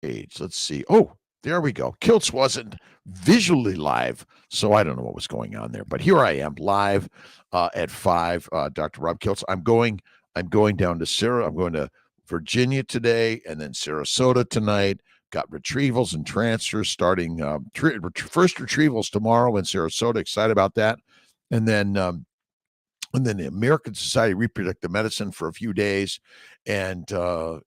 page. Let's see. Oh, there we go. Kiltz wasn't visually live, so I don't know what was going on there. But here I am live at 5. Dr. Rob Kiltz. I'm going down to Sarah. I'm going to Virginia today, and then Sarasota tonight. Got retrievals and transfers starting. First retrievals tomorrow in Sarasota. Excited about that, and then the American Society of Reproductive Medicine for a few days. And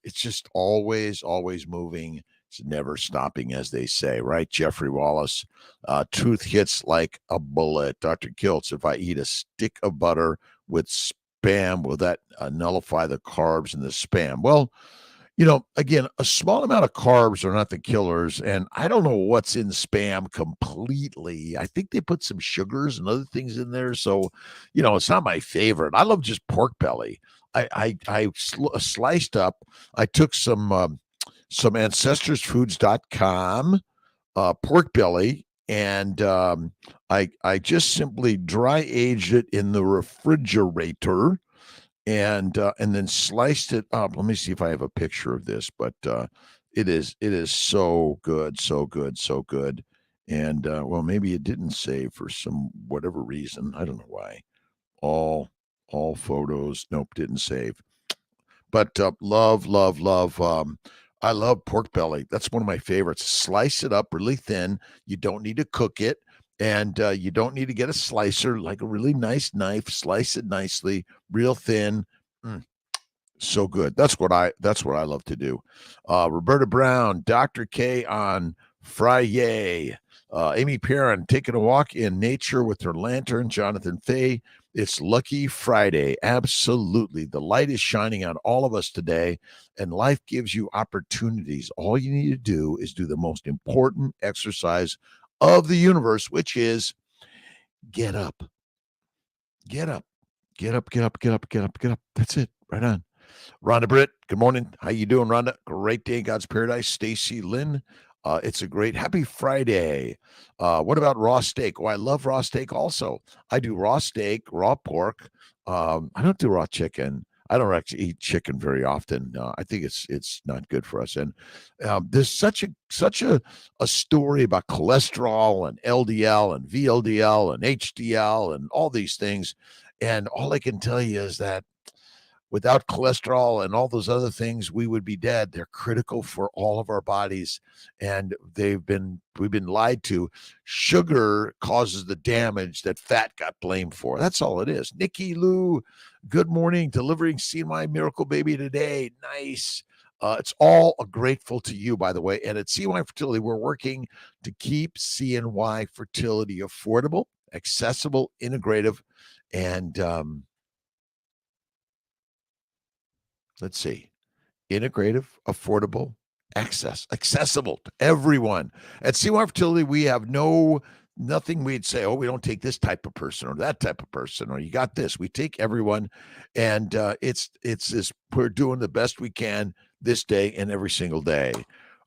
it's just always moving. It's never stopping, as they say, right? Jeffrey Wallace, truth hits like a bullet. Dr. Kiltz, if I eat a stick of butter with Spam, will that nullify the carbs in the Spam? Well, again, a small amount of carbs are not the killers. And I don't know what's in Spam completely. I think they put some sugars and other things in there. So, it's not my favorite. I love just pork belly. I sliced up. I took some AncestorsFoods.com pork belly, and I just simply dry aged it in the refrigerator, and then sliced it up. Let me see if I have a picture of this, but it is so good, so good, so good. And well, maybe it didn't save for some whatever reason. I don't know why. All photos. Nope, didn't save. But love. I love pork belly. That's one of my favorites. Slice it up really thin. You don't need to cook it. And you don't need to get a slicer, like a really nice knife. Slice it nicely, real thin. So good. That's what I love to do. Roberta Brown, Dr. K on Friday. Amy Perrin taking a walk in nature with her lantern. Jonathan Fay, it's Lucky Friday. Absolutely. The light is shining on all of us today, and life gives you opportunities. All you need to do is do the most important exercise of the universe, which is get up. Get up. Get up, get up, get up, get up, get up. That's it. Right on. Rhonda Britt, good morning. How you doing, Rhonda? Great day in God's paradise. Stacy Lynn, it's a great happy Friday. What about raw steak? Oh, I love raw steak also. I do raw steak, raw pork. I don't do raw chicken. I don't actually eat chicken very often. I think it's not good for us. And there's such a story about cholesterol and LDL and VLDL and HDL and all these things. And all I can tell you is that without cholesterol and all those other things, we would be dead. They're critical for all of our bodies, and we've been lied to. Sugar causes the damage that fat got blamed for. That's all it is. Nikki Lou, good morning. Delivering CNY Miracle Baby today. Nice. It's all grateful to you, by the way. And at CNY Fertility, we're working to keep CNY Fertility affordable, accessible, integrative, and let's see, integrative, affordable, accessible to everyone. At CNY Fertility, we have nothing we'd say, oh, we don't take this type of person or that type of person, or you got this. We take everyone, and it's this, we're doing the best we can this day and every single day.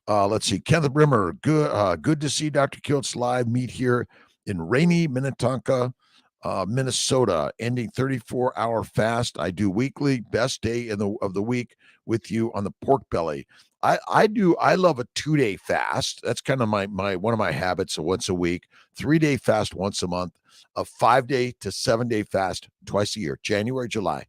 Let's see, Kenneth Rimmer, good to see Dr. Kiltz live. Meet here in rainy Minnetonka, Minnesota, ending 34-hour fast. I do weekly, best day of the week with you on the pork belly. I love a 2-day fast. That's kind of my one of my habits. So once a week, 3-day fast once a month, a 5-day to 7-day fast twice a year, January, July.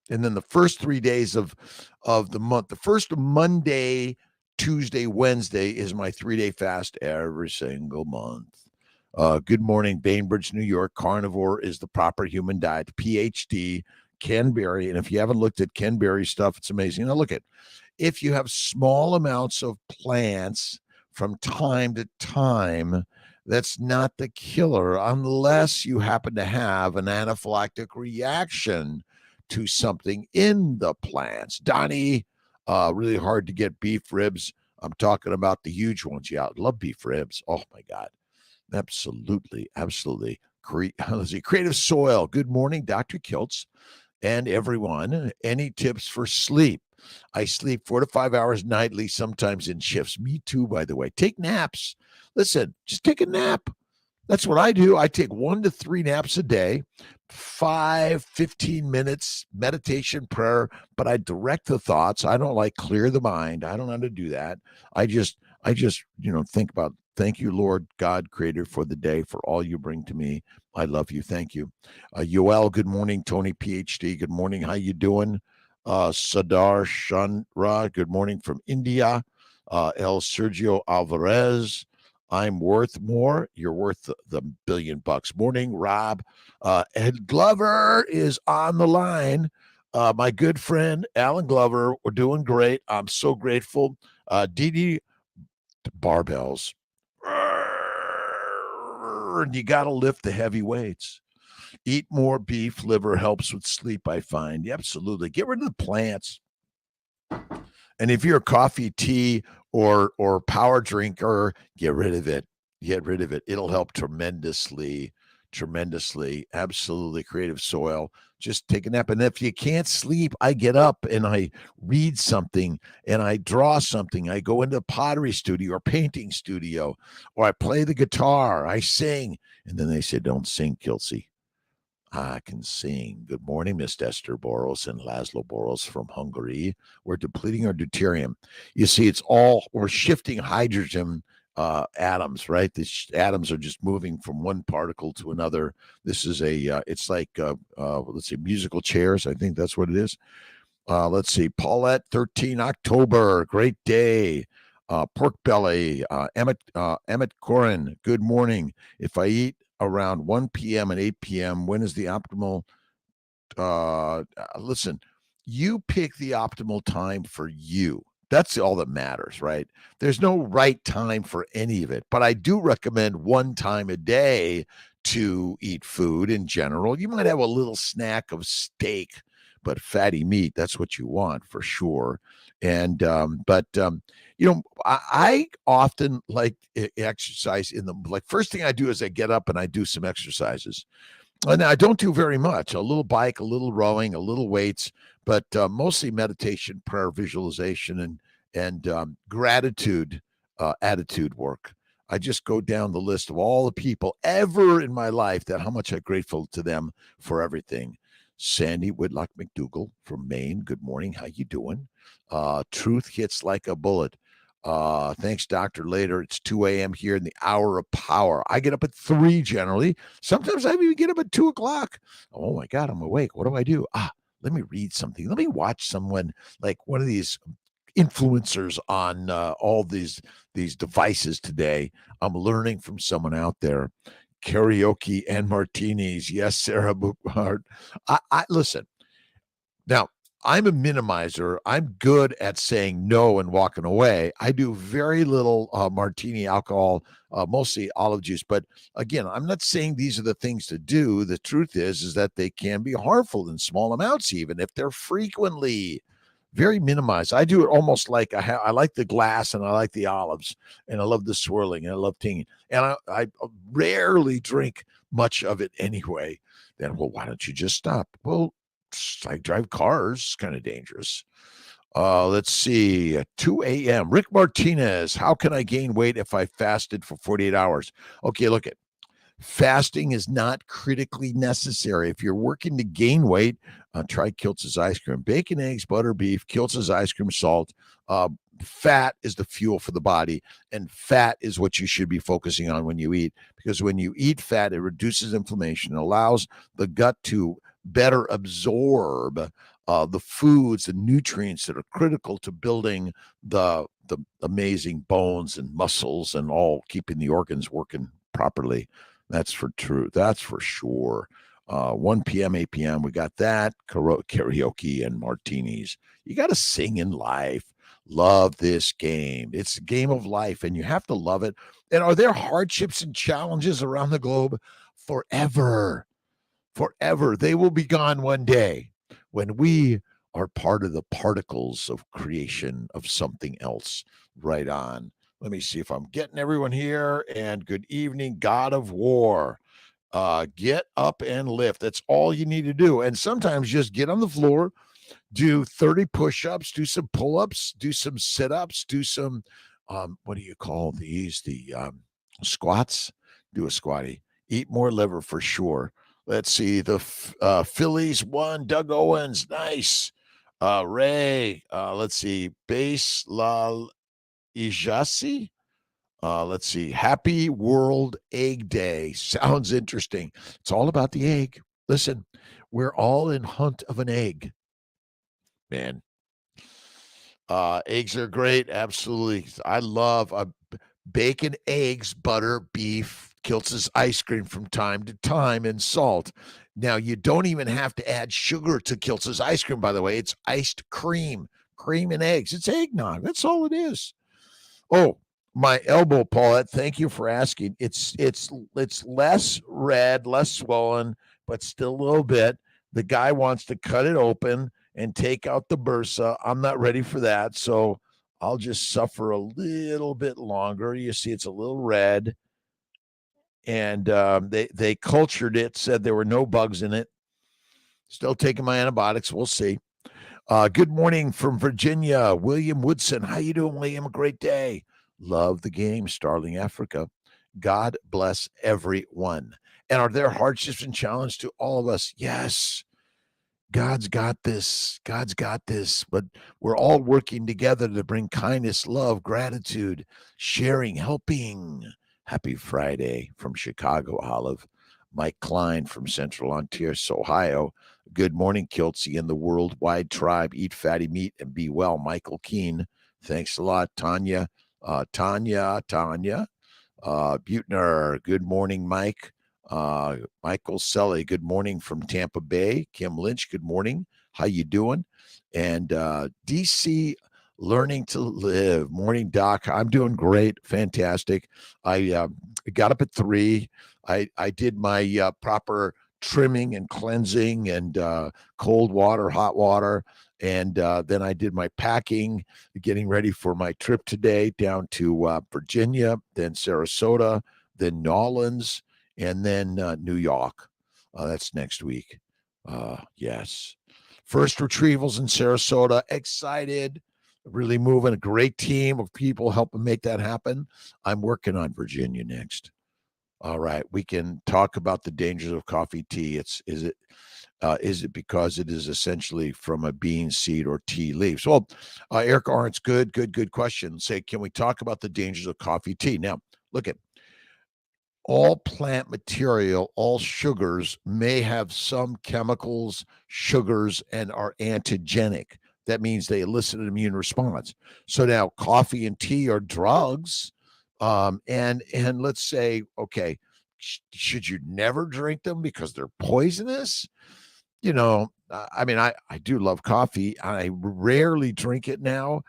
And then the first 3 days of the month, the first Monday, Tuesday, Wednesday is my 3-day fast every single month. Good morning, Bainbridge, New York. Carnivore is the proper human diet. PhD, Ken Berry. And if you haven't looked at Ken Berry's stuff, it's amazing. Now look at, if you have small amounts of plants from time to time, that's not the killer unless you happen to have an anaphylactic reaction to something in the plants. Donnie, really hard to get beef ribs. I'm talking about the huge ones. Yeah, I love beef ribs. Oh, my God. Absolutely. Creative Soil. Good morning, Dr. Kiltz and everyone. Any tips for sleep? I sleep 4 to 5 hours nightly, sometimes in shifts. Me too, by the way. Take naps. Listen, just take a nap. That's what I do. I take 1 to 3 naps a day, 15 minutes meditation, prayer, but I direct the thoughts. I don't like clear the mind. I don't know how to do that. I just, think about, thank you, Lord God, creator, for the day, for all you bring to me. I love you. Thank you. Yoel, good morning. Tony, PhD, good morning. How you doing? Sadar Chandra, good morning from India. El Sergio Alvarez, I'm worth more. You're worth the $1 billion. Morning, Rob. Ed Glover is on the line. My good friend, Alan Glover. We're doing great. I'm so grateful. Dee Dee, barbells. And you got to lift the heavy weights. Eat more beef liver helps with sleep, I find. Yeah, absolutely. Get rid of the plants. And if you're a coffee, tea, or power drinker, get rid of it. Get rid of it. It'll help tremendously, tremendously. Absolutely. Creative soil. Just take a nap. And if you can't sleep, I get up and I read something and I draw something. I go into a pottery studio or painting studio, or I play the guitar. I sing. And then they say, don't sing, Kiltzy. I can sing. Good morning, Miss Esther Boros and Laszlo Boros from Hungary. We're depleting our deuterium. You see, we're shifting hydrogen atoms, right? These atoms are just moving from one particle to another. This is it's like, let's see, musical chairs. I think that's what it is. Let's see, Paulette, 13 October, great day. Pork belly, Emmett Corin, good morning. If I eat around 1 p.m. and 8 p.m., when is the optimal? Listen, you pick the optimal time for you. That's all that matters, right? There's no right time for any of it, but I do recommend one time a day to eat food in general. You might have a little snack of steak, but fatty meat, that's what you want for sure. And, I often like exercise first thing I do is I get up and I do some exercises. And I don't do very much, a little bike, a little rowing, a little weights, but mostly meditation, prayer, visualization, and gratitude, attitude work. I just go down the list of all the people ever in my life that how much I'm grateful to them for everything. Sandy Whitlock McDougall from Maine. Good morning. How you doing? Truth hits like a bullet. Thanks, Dr. Later. It's 2 a.m. here in the hour of power. I get up at 3 generally. Sometimes I even get up at 2 o'clock. Oh my God, I'm awake. What do I do? Let me read something. Let me watch someone like one of these influencers on all these devices today. I'm learning from someone out there. Karaoke and martinis. Yes, Sarah Buchart. I listen. Now, I'm a minimizer. I'm good at saying no and walking away. I do very little martini alcohol, mostly olive juice. But again, I'm not saying these are the things to do. The truth is that they can be harmful in small amounts, even if they're frequently very minimized. I do it almost like I like the glass and I like the olives and I love the swirling and I love tinging. And I rarely drink much of it anyway. Then, well, why don't you just stop? Well, I drive cars. It's kind of dangerous. Let's see. 2 a.m. Rick Martinez. How can I gain weight if I fasted for 48 hours? Okay, look at fasting is not critically necessary. If you're working to gain weight, try Kiltz's ice cream. Bacon, eggs, butter, beef, Kiltz's ice cream, salt. Fat is the fuel for the body, and fat is what you should be focusing on when you eat, because when you eat fat, it reduces inflammation, it allows the gut to better absorb the foods, the nutrients that are critical to building the amazing bones and muscles and all keeping the organs working properly. That's for true. That's for sure. 1 p.m., 8 p.m. We got that. Karaoke and martinis. You got to sing in life. Love this game. It's a game of life, and you have to love it. And are there hardships and challenges around the globe? Forever. Forever. They will be gone one day when we are part of the particles of creation of something else. Right on. Let me see if I'm getting everyone here. And good evening, God of War. Get up and lift. That's all you need to do. And sometimes just get on the floor, do 30 push-ups, do some pull-ups, do some sit-ups, do some what do you call these? The squats. do a squatty. Eat more liver for sure. Let's see. The Phillies won. Doug Owens, nice. Ray, let's see. Base La Ijasi. Let's see. Happy World Egg Day. Sounds interesting. It's all about the egg. Listen, we're all in hunt of an egg, man. Eggs are great. Absolutely. I love bacon, eggs, butter, beef, Kiltz's ice cream from time to time, and salt. Now, you don't even have to add sugar to Kiltz's ice cream, by the way. It's iced cream, cream and eggs. It's eggnog. That's all it is. Oh, my elbow, Paulette. Thank you for asking. It's less red, less swollen, but still a little bit. The guy wants to cut it open and take out the bursa. I'm not ready for that, so I'll just suffer a little bit longer. You see, it's a little red, and they cultured it, said there were no bugs in it. Still taking my antibiotics. We'll see. Good morning from Virginia, William Woodson. How you doing, William? A great day. Love the game, Starling Africa. God bless everyone. And are there hardships and challenges to all of us? Yes. God's got this. God's got this. But we're all working together to bring kindness, love, gratitude, sharing, helping. Happy Friday from Chicago, Olive. Mike Klein from Central Ontario, Ohio. Good morning, Kiltzy and the worldwide tribe. Eat fatty meat and be well. Michael Keene. Thanks a lot, Tanya. Tanya. Butner. Good morning, Mike. Michael Sully, good morning from Tampa Bay. Kim Lynch, good morning. How you doing? And DC Learning to Live. Morning, Doc. I'm doing great. Fantastic. I got up at 3. I did my proper trimming and cleansing and cold water, hot water. And then I did my packing, getting ready for my trip today down to Virginia, then Sarasota, then Nolens, and then New York. That's next week. Yes. First retrievals in Sarasota. Excited. Really moving. A great team of people helping make that happen. I'm working on Virginia next. All right. We can talk about the dangers of coffee tea. Is it because it is essentially from a bean seed or tea leaves? Well, Eric Arntz, good question. Say, can we talk about the dangers of coffee tea? Now, look at all plant material, all sugars may have some chemicals, sugars, and are antigenic. That means they elicit an immune response. So now coffee and tea are drugs. And let's say, okay, should you never drink them because they're poisonous? I mean, I do love coffee. I rarely drink it now.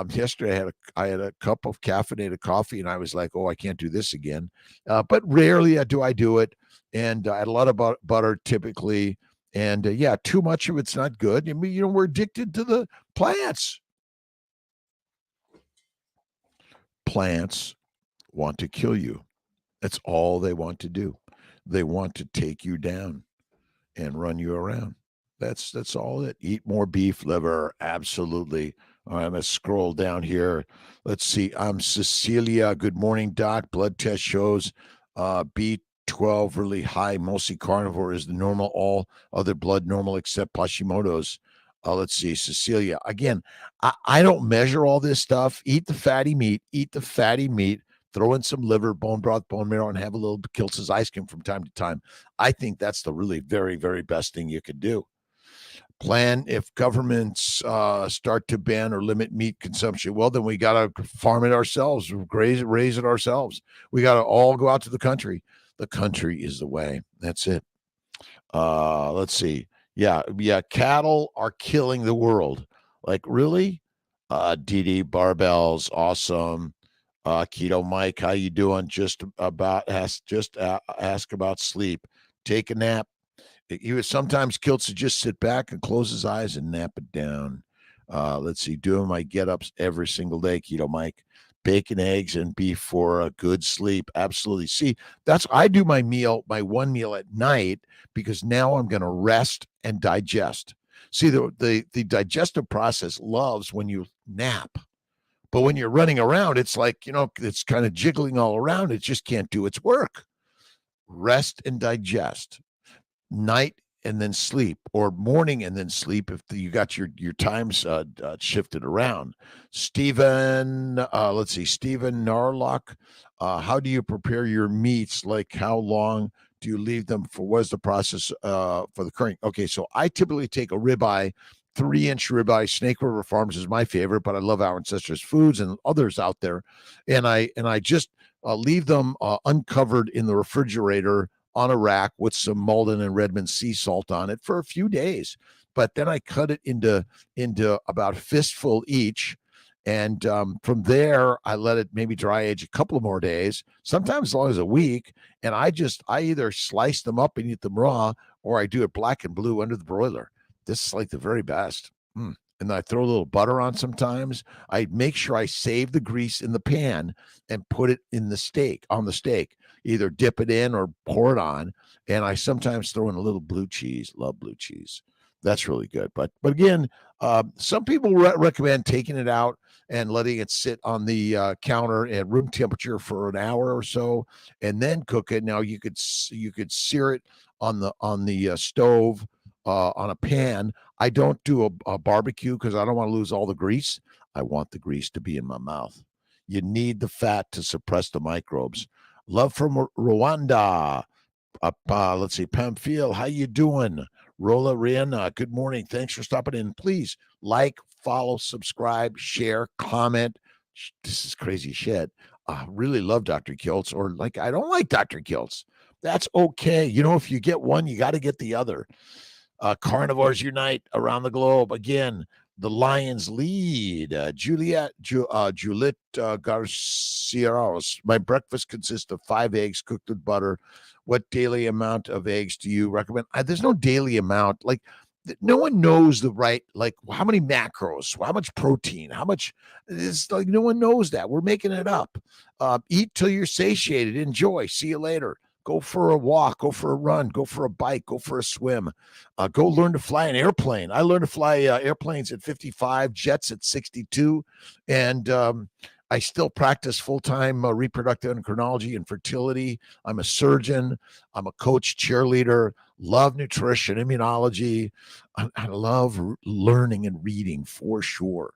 Yesterday I had a cup of caffeinated coffee, and I was like, "Oh, I can't do this again." But rarely do I do it, and I had a lot of butter typically, and yeah, too much of it's not good. I mean, we're addicted to the plants. Plants want to kill you. That's all they want to do. They want to take you down and run you around. That's all it. Eat more beef liver. Absolutely. All right, I'm going to scroll down here. Let's see. I'm Cecilia. Good morning, Doc. Blood test shows B12 really high. Mostly carnivore is the normal. All other blood normal except Hashimoto's. Let's see. Cecilia. Again, I don't measure all this stuff. Eat the fatty meat. Eat the fatty meat. Throw in some liver, bone broth, bone marrow, and have a little Kiltz's ice cream from time to time. I think that's the really very, very best thing you could do. Plan if governments start to ban or limit meat consumption. Well, then we got to farm it ourselves, raise it ourselves. We got to all go out to the country. The country is the way. That's it. Let's see. Yeah. Cattle are killing the world. Like, really? DD Barbells, awesome. Keto Mike, how you doing? Ask about sleep. Take a nap. He was sometimes Kiltz to just sit back and close his eyes and nap it down. Let's see, doing my get-ups every single day, Keto Mike. Bacon, eggs, and beef for a good sleep. Absolutely. See, I do my one meal at night because now I'm going to rest and digest. See, the digestive process loves when you nap. But when you're running around, it's like, it's kind of jiggling all around. It just can't do its work. rest and digest, night and then sleep, or morning and then sleep if you got your times shifted around. Stephen, let's see, Stephen Narlock, how do you prepare your meats? Like, how long do you leave them for? What is the process for the currying? Okay, so I typically take a ribeye, 3-inch ribeye. Snake River Farms is my favorite, but I love Our Ancestors Foods and others out there, and I just leave them uncovered in the refrigerator on a rack with some Malden and Redmond sea salt on it for a few days. But then I cut it into about a fistful each. And from there, I let it maybe dry age a couple of more days, sometimes as long as a week. And I either slice them up and eat them raw, or I do it black and blue under the broiler. This is like the very best. And I throw a little butter on sometimes. I make sure I save the grease in the pan and put it in the steak, on the steak. Either dip it in or pour it on. And I sometimes throw in a little blue cheese. Love blue cheese. That's really good. But again, some people recommend taking it out and letting it sit on the counter at room temperature for an hour or so, and then cook it. Now you could sear it on the stove on a pan. I don't do a barbecue because I don't want to lose all the grease. I want the grease to be in my mouth. You need the fat to suppress the microbes. Love from Rwanda. Let's see, Pamphile, how you doing? Rola Rihanna, good morning. Thanks for stopping in. Please like, follow, subscribe, share, comment. This is crazy shit. Really love Dr. Kiltz, or like, I don't like Dr. Kiltz. That's okay. You know, if you get one, you got to get the other. Carnivores unite around the globe. Again, the Lions lead. Juliet Garciaros. My breakfast consists of 5 eggs cooked with butter. What daily amount of eggs do you recommend? There's no daily amount. Like, no one knows the right, like, how many macros, how much protein, how much. It's like no one knows that. We're making it up. Eat till you're satiated. Enjoy. See you later. Go for a walk, go for a run, go for a bike, go for a swim, go learn to fly an airplane. I learned to fly airplanes at 55, jets at 62, and I still practice full-time reproductive endocrinology and fertility. I'm a surgeon. I'm a coach, cheerleader, love nutrition, immunology. I love learning and reading for sure.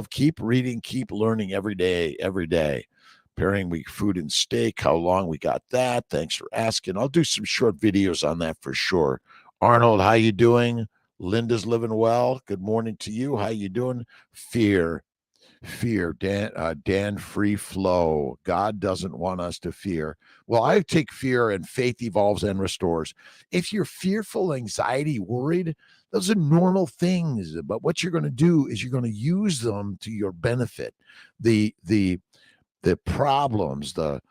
Keep reading, keep learning every day, every day. Pairing week food and steak, how long we got that? Thanks for asking. I'll do some short videos on that for sure. Arnold, how you doing? Linda's living well. Good morning to you. How you doing? Fear, Dan Free Flow. God doesn't want us to fear. Well, I take fear, and faith evolves and restores. If you're fearful, anxiety, worried, those are normal things. But what you're going to do is you're going to use them to your benefit. The problems, the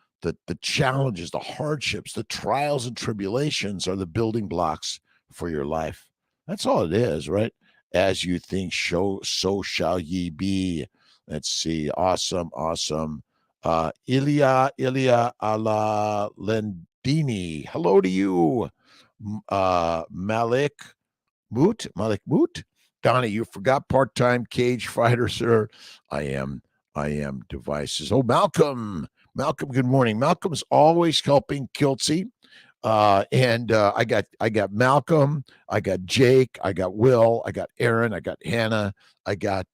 challenges, the hardships, the trials and tribulations are the building blocks for your life. That's all it is, right? As you think, so shall ye be. Let's see. Awesome. Ilya ala Lendini. Hello to you. Malik Moot. Donnie, you forgot part-time cage fighter, sir. I am devices. Oh, Malcolm, good morning. Malcolm's always helping Kiltzy. And I got Malcolm, I got Jake, I got Will, I got Aaron, I got Hannah, I got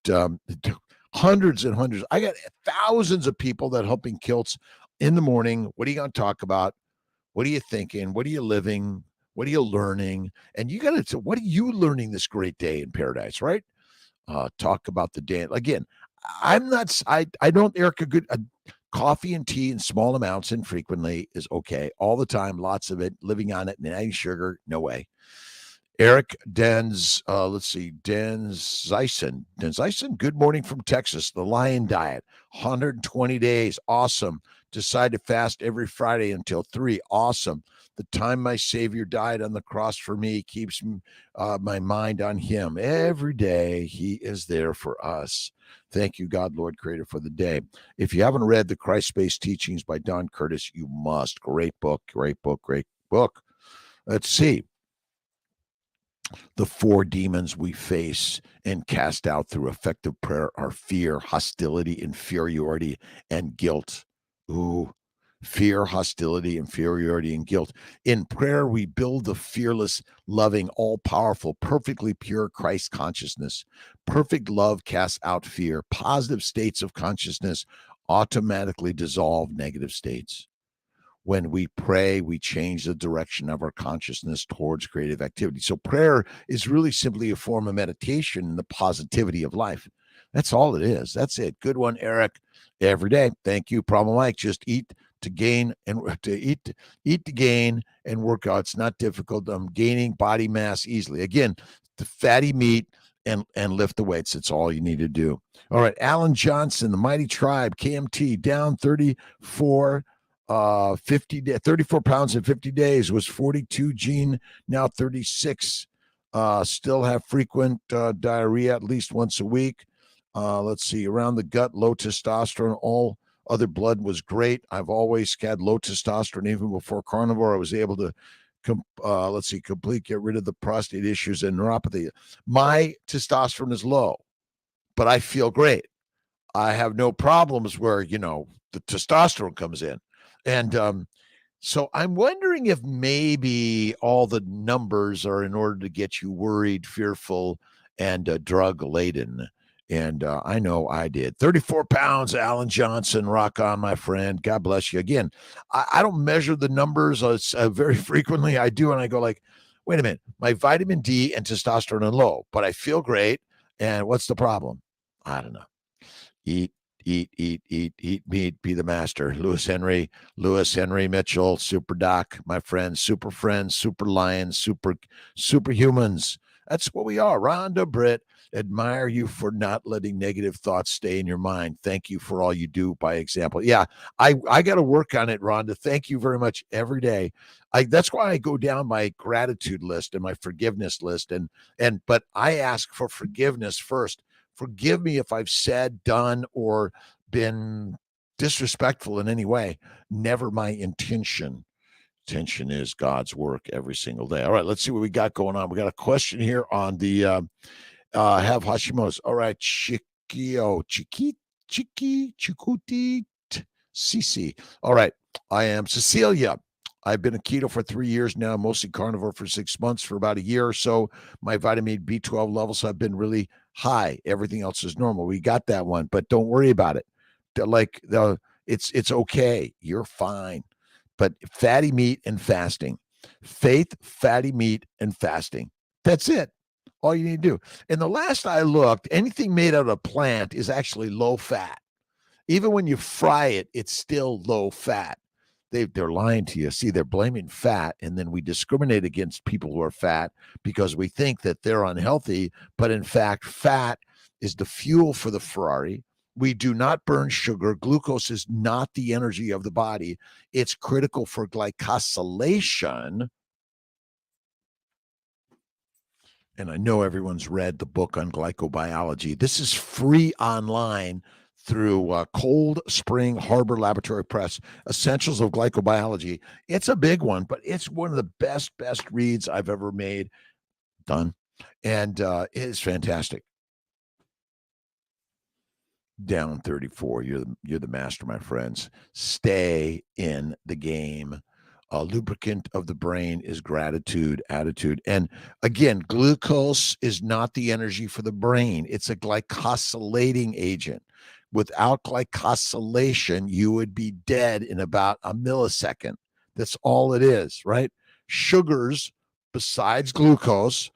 hundreds and hundreds. I got thousands of people that helping Kiltz in the morning. What are you going to talk about? What are you thinking? What are you living? What are you learning? And you got to, what are you learning this great day in paradise, right? Talk about the day. Again, I don't, Erica, good coffee and tea in small amounts infrequently is okay. All the time, lots of it, living on it and adding sugar, no way. Eric Denz, Denzeisen, good morning from Texas. The Lion Diet, 120 days, awesome. Decide to fast every Friday until 3, awesome. The time my Savior died on the cross for me keeps my mind on him. Every day he is there for us. Thank you, God, Lord, Creator, for the day. If you haven't read The Christ-Based Teachings by Don Curtis, you must. Great book. Let's see. The 4 demons we face and cast out through effective prayer are fear, hostility, inferiority, and guilt. Ooh, fear, hostility, inferiority, and guilt. In prayer, we build the fearless, loving, all-powerful, perfectly pure Christ consciousness. Perfect love casts out fear. Positive states of consciousness automatically dissolve negative states. When we pray, we change the direction of our consciousness towards creative activity. So prayer is really simply a form of meditation in the positivity of life. That's all it is. That's it. Good one, Eric. Every day. Thank you. Problem Mike. Just eat to gain and to eat to gain and work out. It's not difficult. I'm gaining body mass easily. Again, the fatty meat and lift the weights. That's all you need to do. All right. Alan Johnson, the Mighty Tribe, KMT, down 34 34 pounds in 50 days, was 42 gene, now 36. Still have frequent diarrhea at least once a week. Let's see, around the gut, low testosterone, all other blood was great. I've always had low testosterone. Even before carnivore, I was able to complete get rid of the prostate issues and neuropathy. My testosterone is low, but I feel great. I have no problems where, the testosterone comes in. And so I'm wondering if maybe all the numbers are in order to get you worried, fearful, and drug laden. And I know I did. 34 pounds, Alan Johnson. Rock on, my friend. God bless you. Again, I don't measure the numbers very frequently. I do, and I go like, wait a minute. My vitamin D and testosterone are low, but I feel great. And what's the problem? I don't know. Eat meat, be the master. Lewis Henry Mitchell, Super Doc, my friends, super lions, superhumans. That's what we are. Rhonda Britt, admire you for not letting negative thoughts stay in your mind. Thank you for all you do by example. Yeah, I got to work on it, Rhonda. Thank you very much every day. That's why I go down my gratitude list and my forgiveness list. But I ask for forgiveness first. Forgive me if I've said, done, or been disrespectful in any way. Never my intention. Intention is God's work every single day. All right, let's see what we got going on. We got a question here on the have Hashimoto's. All right, Chikuti, Cici. All right, I am Cecilia. I've been a keto for 3 years now, mostly carnivore for 6 months. For about a year or so, my vitamin B12 levels have been really high. Everything else is normal. We got that one, but don't worry about it. It's okay. You're fine. But fatty meat and fasting, faith, fatty meat, and fasting. That's it. All you need to do. And the last I looked, anything made out of plant is actually low fat. Even when you fry it, it's still low fat. They're lying to you. See, they're blaming fat, and then we discriminate against people who are fat because we think that they're unhealthy. But in fact, fat is the fuel for the Ferrari. We do not burn sugar. Glucose is not the energy of the body. It's critical for glycosylation. And I know everyone's read the book on glycobiology. This is free online through Cold Spring Harbor Laboratory Press, Essentials of Glycobiology. It's a big one, but it's one of the best reads I've ever done. And it is fantastic. Down 34. You're the master, my friends. Stay in the game. Lubricant of the brain is gratitude, attitude. And again, glucose is not the energy for the brain. It's a glycosylating agent. Without glycosylation, you would be dead in about a millisecond. That's all it is, right? Sugars, besides glucose,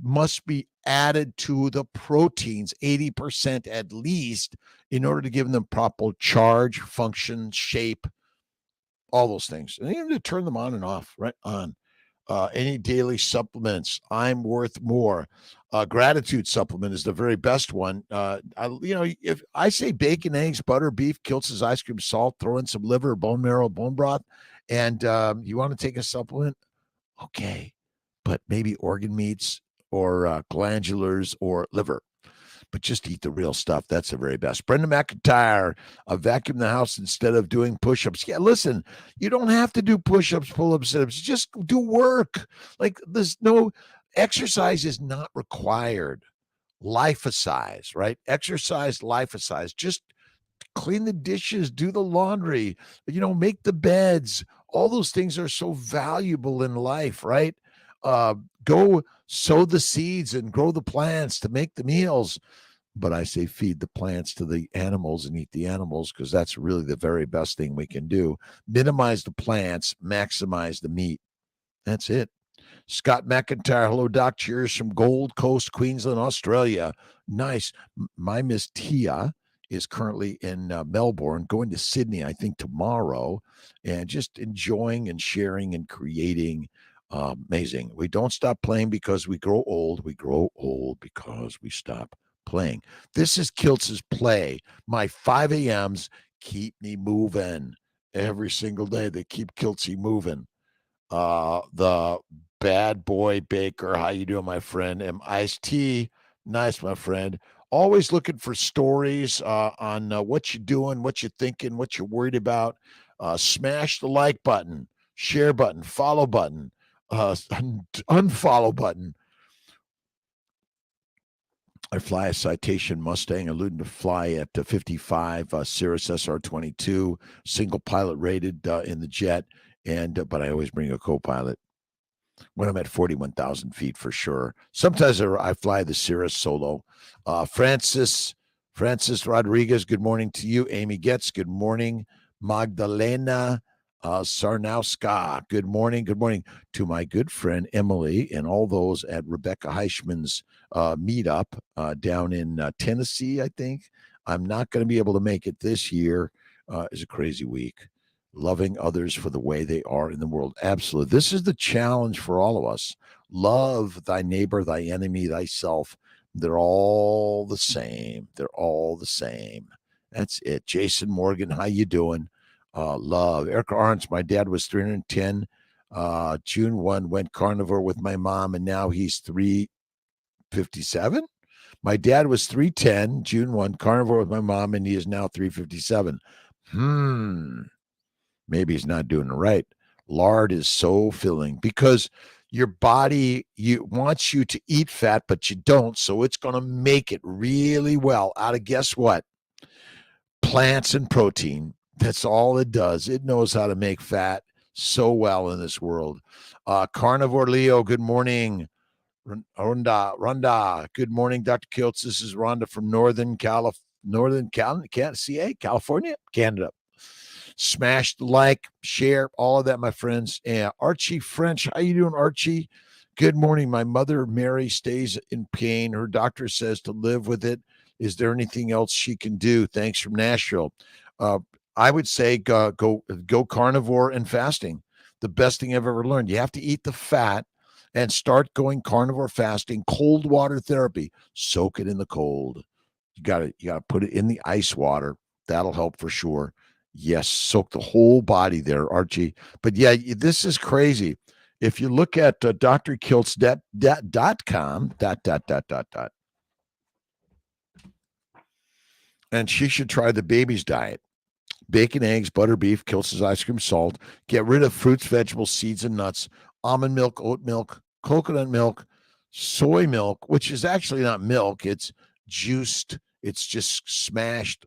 must be added to the proteins, 80% at least, in order to give them proper charge, function, shape, all those things. And you have to turn them on and off, right on. Any daily supplements, I'm worth more. Gratitude supplement is the very best one. If I say bacon, eggs, butter, beef, Kiltz's ice cream, salt, throw in some liver, bone marrow, bone broth, and you want to take a supplement, okay, but maybe organ meats or glandulars or liver. But just eat the real stuff. That's the very best. Brenda McIntyre, vacuum the house instead of doing push-ups. Yeah, listen, you don't have to do push-ups, pull-ups, sit-ups. Just do work. Like there's no exercise is not required. Lifesize, right? Exercise, lifesize. Just clean the dishes, do the laundry, make the beds. All those things are so valuable in life, right? Go sow the seeds and grow the plants to make the meals. But I say feed the plants to the animals and eat the animals, because that's really the very best thing we can do. Minimize the plants, maximize the meat. That's it. Scott McIntyre, hello, Doc. Cheers from Gold Coast, Queensland, Australia. Nice. My Miss Tia is currently in Melbourne, going to Sydney, I think, tomorrow, and just enjoying and sharing and creating. Amazing. We don't stop playing because we grow old. We grow old because we stop playing. This is Kiltz's Play. My 5 a.m.s keep me moving every single day. They keep Kiltzy moving. The bad boy baker, how you doing, my friend? Iced tea, nice, my friend. Always looking for stories on what you're doing, what you're thinking, what you're worried about. Smash the like button, share button, follow button, unfollow button. I fly a Citation Mustang, alluding to fly at 55, Cirrus SR22, single pilot rated in the jet, and but I always bring a co-pilot when I'm at 41,000 feet for sure. Sometimes I fly the Cirrus solo. Francis Rodriguez, good morning to you. Amy Getz, good morning. Magdalena Sarnowska, good morning. Good morning to my good friend Emily and all those at Rebecca Heichman's meetup down in Tennessee, I think. I'm not going to be able to make it this year. It's a crazy week. Loving others for the way they are in the world. Absolutely. This is the challenge for all of us. Love thy neighbor, thy enemy, thyself. They're all the same. They're all the same. That's it. Jason Morgan, how you doing? Love. Eric Arntz, my dad was 310. June 1, went carnivore with my mom, and now he's 357. My dad was 310, June 1, carnivore with my mom, and he is now 357. Maybe he's not doing it right. Lard is so filling because your body wants you to eat fat, but you don't. So it's going to make it really well out of, guess what? Plants and protein. That's all it does. It knows how to make fat so well in this world. Carnivore Leo, good morning. Rhonda, good morning, Dr. Kiltz. This is Rhonda from California, Canada. Smash the like, share, all of that, my friends. And Archie French, how you doing, Archie? Good morning. My mother, Mary, stays in pain. Her doctor says to live with it. Is there anything else she can do? Thanks from Nashville. I would say go carnivore and fasting. The best thing I've ever learned. You have to eat the fat and start going carnivore fasting, cold water therapy. Soak it in the cold. You gotta put it in the ice water. That'll help for sure. Yes, soak the whole body there, Archie. But yeah, this is crazy. If you look at drkiltz.com, and she should try the BEBBIS Diet. Bacon, eggs, butter, beef, Kiltz's ice cream, salt. Get rid of fruits, vegetables, seeds, and nuts. Almond milk, oat milk, coconut milk, soy milk, which is actually not milk. It's juiced. It's just smashed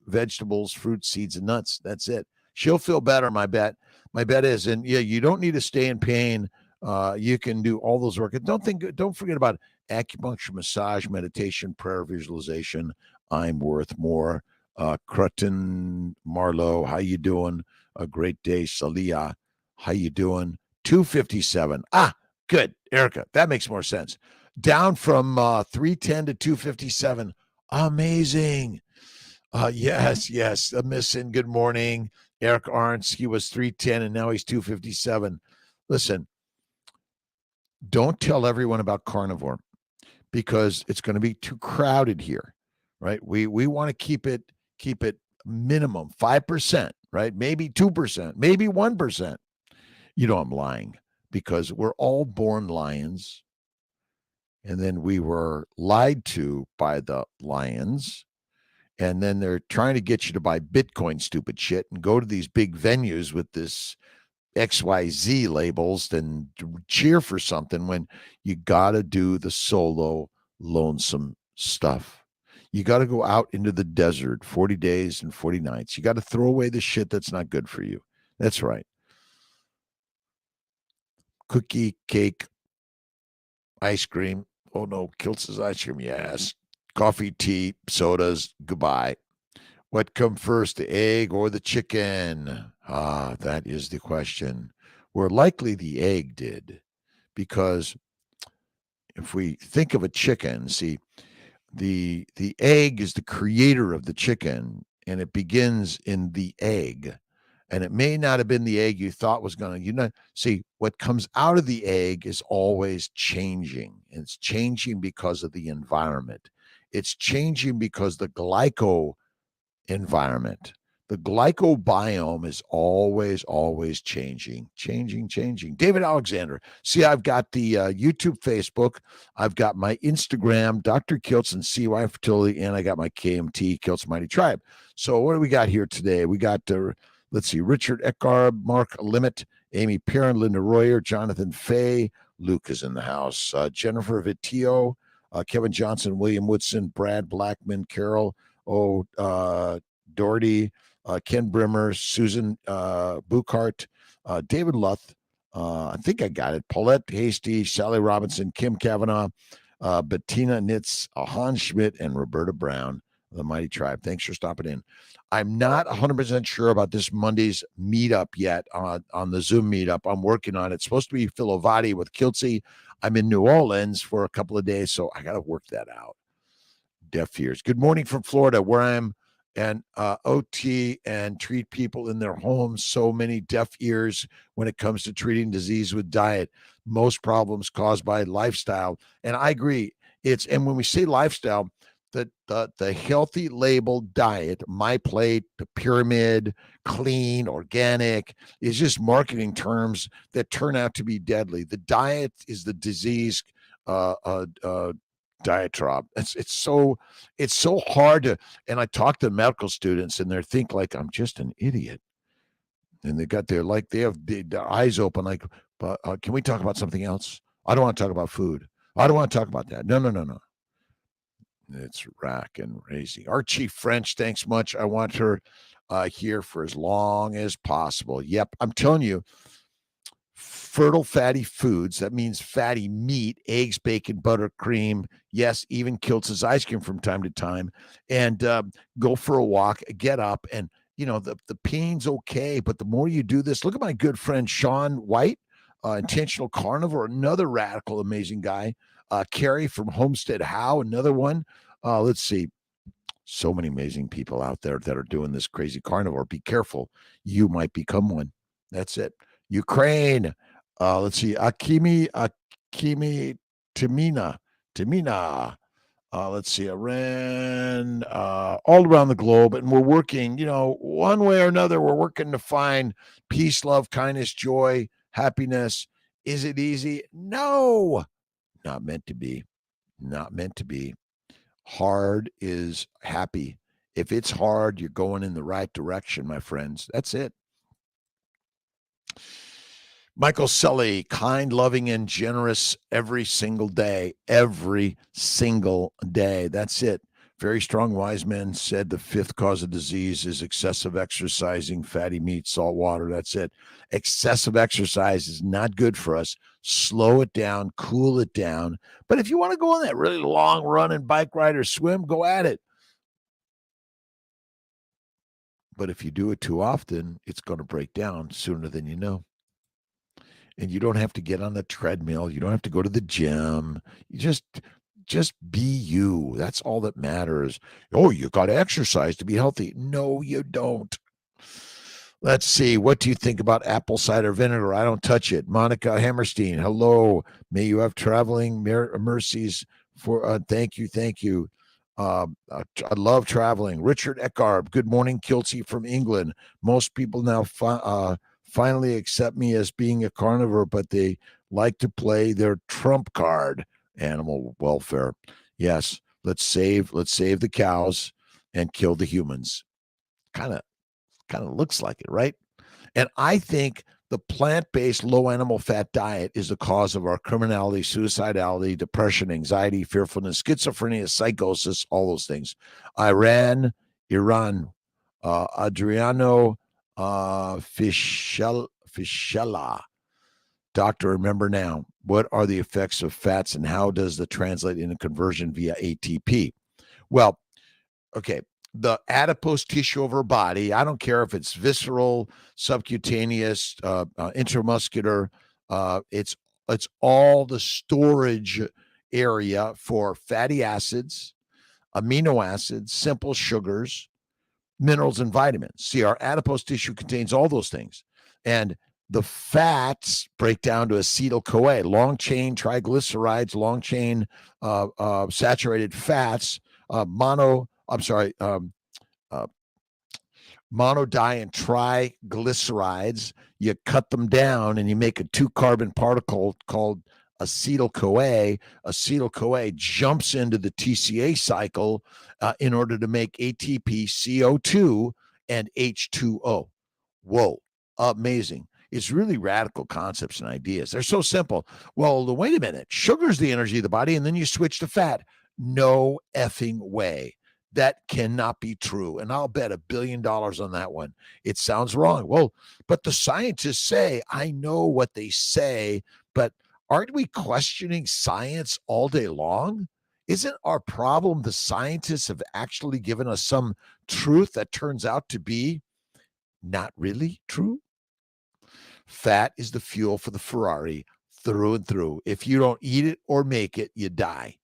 vegetables, fruits, seeds, and nuts. That's it. She'll feel better, my bet. My bet is, and yeah, you don't need to stay in pain. You can do all those work. And don't forget about acupuncture, massage, meditation, prayer, visualization. I'm worth more. Crutton Marlowe, how you doing? A great day. Salia, how you doing? 257. Good. Erica, that makes more sense. Down from 310 to 257. Amazing. Yes. Missing. Good morning. Eric Arntz, he was 310 and now he's 257. Listen, don't tell everyone about carnivore because it's going to be too crowded here, right? We want to keep it minimum 5%, right? Maybe 2%, maybe 1%. I'm lying because we're all born lions. And then we were lied to by the lions. And then they're trying to get you to buy Bitcoin, stupid shit, and go to these big venues with this XYZ labels and cheer for something when you got to do the solo lonesome stuff. You got to go out into the desert 40 days and 40 nights. You got to throw away the shit that's not good for you. That's right. Cookie, cake, ice cream. Oh no, Kiltz's ice cream. Yes. Coffee, tea, sodas. Goodbye. What come first, the egg or the chicken? Ah, that is the question. Well, likely the egg did, because if we think of a chicken, see, the egg is the creator of the chicken, and it begins in the egg. And it may not have been the egg you thought was going to, see, what comes out of the egg is always changing. It's changing because of the environment. It's changing because the glyco environment. The glycobiome is always changing. David Alexander. See, I've got the YouTube, Facebook. I've got my Instagram, Dr. Kiltz and CY Fertility, and I got my KMT Kiltz Mighty Tribe. So what do we got here today? We got, let's see, Richard Eckarb, Mark Limit, Amy Perrin, Linda Royer, Jonathan Fay, Luke is in the house, Jennifer Vittio, Kevin Johnson, William Woodson, Brad Blackman, Carol, Doherty, Ken Brimmer, Susan Buchart, David Luth. I think I got it. Paulette Hasty, Sally Robinson, Kim Kavanaugh, Bettina Nitz, Hans Schmidt, and Roberta Brown, the Mighty Tribe. Thanks for stopping in. I'm not 100% sure about this Monday's meetup yet on the Zoom meetup. I'm working on it. It's supposed to be Philovati with Kiltzy. I'm in New Orleans for a couple of days, so I got to work that out. Deaf ears. Good morning from Florida, where I'm an OT and treat people in their homes. So many deaf ears when it comes to treating disease with diet. Most problems caused by lifestyle. And I agree. And when we say lifestyle, the healthy labeled diet, my plate, the pyramid, clean, organic, is just marketing terms that turn out to be deadly. The diet is the disease diatribe. It's so hard to, and I talk to medical students and they think like I'm just an idiot, and they got their like they have their eyes open like, but can we talk about something else? I don't want to talk about food. I don't want to talk about that. No. It's rack and raising. Archie French, thanks much. I want her here for as long as possible. Yep, I'm telling you, fertile fatty foods, that means fatty meat, eggs, bacon, butter, cream, yes, even Kiltz's ice cream from time to time, and go for a walk, get up, and the pain's okay, but the more you do this, look at my good friend Sean White, intentional carnivore, another radical amazing guy, Carrie from Homestead How, another one. Let's see, so many amazing people out there that are doing this crazy carnivore. Be careful, you might become one. That's it. Ukraine. Let's see. Akimi, Tamina. Let's see. Iran, all around the globe. And we're working, one way or another, we're working to find peace, love, kindness, joy, happiness. Is it easy? No, not meant to be. Not meant to be. Hard is happy. If it's hard, you're going in the right direction, my friends. That's it. Michael Sully, kind, loving, and generous every single day. Every single day. That's it. Very strong wise men said the fifth cause of disease is excessive exercising, fatty meat, salt water. That's it. Excessive exercise is not good for us. Slow it down, cool it down. But if you want to go on that really long run and bike ride or swim, go at it. But if you do it too often, it's going to break down sooner than you know. And you don't have to get on the treadmill. You don't have to go to the gym. You just be you. That's all that matters. Oh, you got to exercise to be healthy. No, you don't. Let's see. What do you think about apple cider vinegar? I don't touch it. Monica Hammerstein, hello. May you have traveling mercies for. Thank you. I love traveling. Richard Eckarb, good morning, Kiltzy from England. Most people now finally accept me as being a carnivore, but they like to play their trump card, animal welfare. Yes, let's save the cows and kill the humans. Kind of looks like it, right? And I think the plant-based low animal fat diet is the cause of our criminality, suicidality, depression, anxiety, fearfulness, schizophrenia, psychosis, all those things. Iran, Adriano Fischella. Doctor, remember now, what are the effects of fats and how does the translate into conversion via ATP? Well, okay, the adipose tissue of our body, I don't care if it's visceral, subcutaneous, intramuscular, it's all the storage area for fatty acids, amino acids, simple sugars, minerals, and vitamins. See, our adipose tissue contains all those things. And the fats break down to acetyl-CoA, long chain triglycerides, long chain saturated fats, mono, I'm sorry, monodi and triglycerides. You cut them down and you make a 2-carbon particle called acetyl-CoA. Acetyl-CoA jumps into the TCA cycle in order to make ATP, CO2, and H2O. Whoa, amazing. It's really radical concepts and ideas. They're so simple. Well, wait a minute. Sugar's the energy of the body, and then you switch to fat. No effing way. That cannot be true. And I'll bet $1 billion on that one. It sounds wrong. Well, but the scientists say, I know what they say, but aren't we questioning science all day long? Isn't our problem the scientists have actually given us some truth that turns out to be not really true? Fat is the fuel for the Ferrari through and through. If you don't eat it or make it, you die.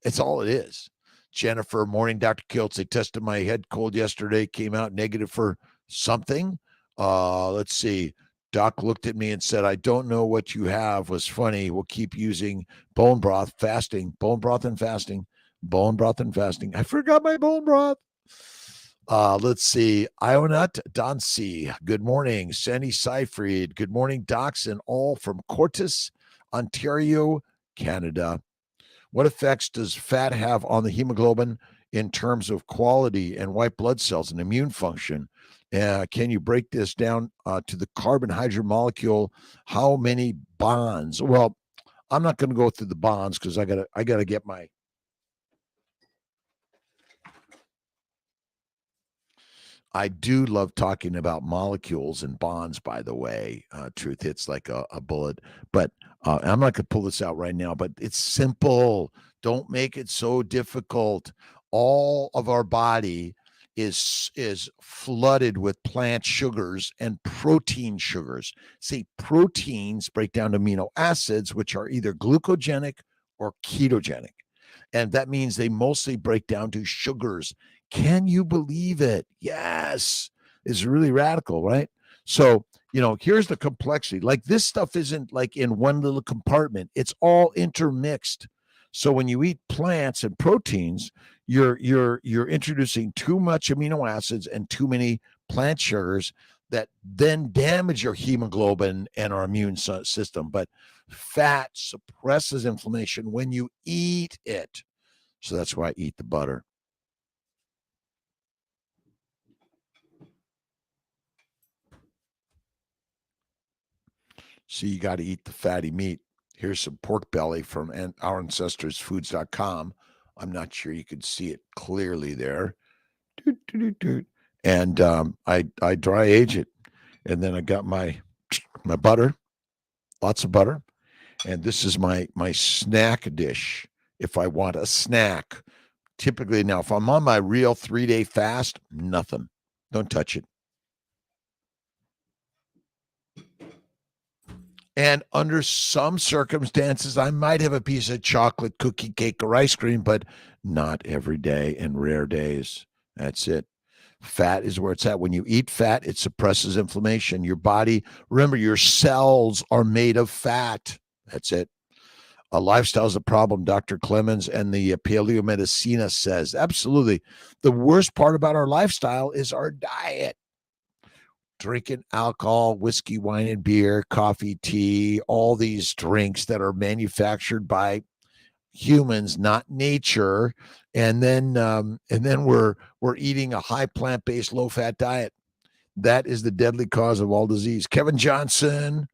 It's all it is. Jennifer, morning, Dr. Kiltz. They tested my head cold yesterday, came out negative for something. Let's see. Doc looked at me and said, I don't know what you have. Was funny. We'll keep using bone broth, fasting, bone broth and fasting, bone broth and fasting. I forgot my bone broth. Let's see. Ionut Dancy. Good morning. Sandy Seifried. Good morning, docs, and all from Cortis, Ontario, Canada. What effects does fat have on the hemoglobin in terms of quality and white blood cells and immune function? Can you break this down to the carbon-hydrogen molecule? How many bonds? Well, I'm not going to go through the bonds because I gotta get my. I do love talking about molecules and bonds, by the way. Truth hits like a bullet. But I'm not going to pull this out right now, but it's simple. Don't make it so difficult. All of our body is flooded with plant sugars and protein sugars. See, proteins break down to amino acids, which are either glucogenic or ketogenic. And that means they mostly break down to sugars. Can you believe it? Yes. It's really radical, right? So, here's the complexity. Like this stuff isn't like in one little compartment. It's all intermixed. So when you eat plants and proteins, you're introducing too much amino acids and too many plant sugars that then damage your hemoglobin and our immune system. But fat suppresses inflammation when you eat it. So that's why I eat the butter. So you got to eat the fatty meat. Here's some pork belly from our ancestorsfoods.com. I'm not sure you could see it clearly there. And I dry age it. And then I got my butter, lots of butter. And this is my snack dish if I want a snack. Typically now, if I'm on my real 3-day fast, nothing. Don't touch it. And under some circumstances, I might have a piece of chocolate, cookie, cake, or ice cream, but not every day and rare days. That's it. Fat is where it's at. When you eat fat, it suppresses inflammation. Your body, remember, your cells are made of fat. That's it. A lifestyle is a problem, Dr. Clemens and the Paleomedicina says. Absolutely. The worst part about our lifestyle is our diet. Drinking alcohol, whiskey, wine, and beer, coffee, tea, all these drinks that are manufactured by humans, not nature, and then we're eating a high plant-based, low-fat diet. That is the deadly cause of all disease. Kevin Johnson,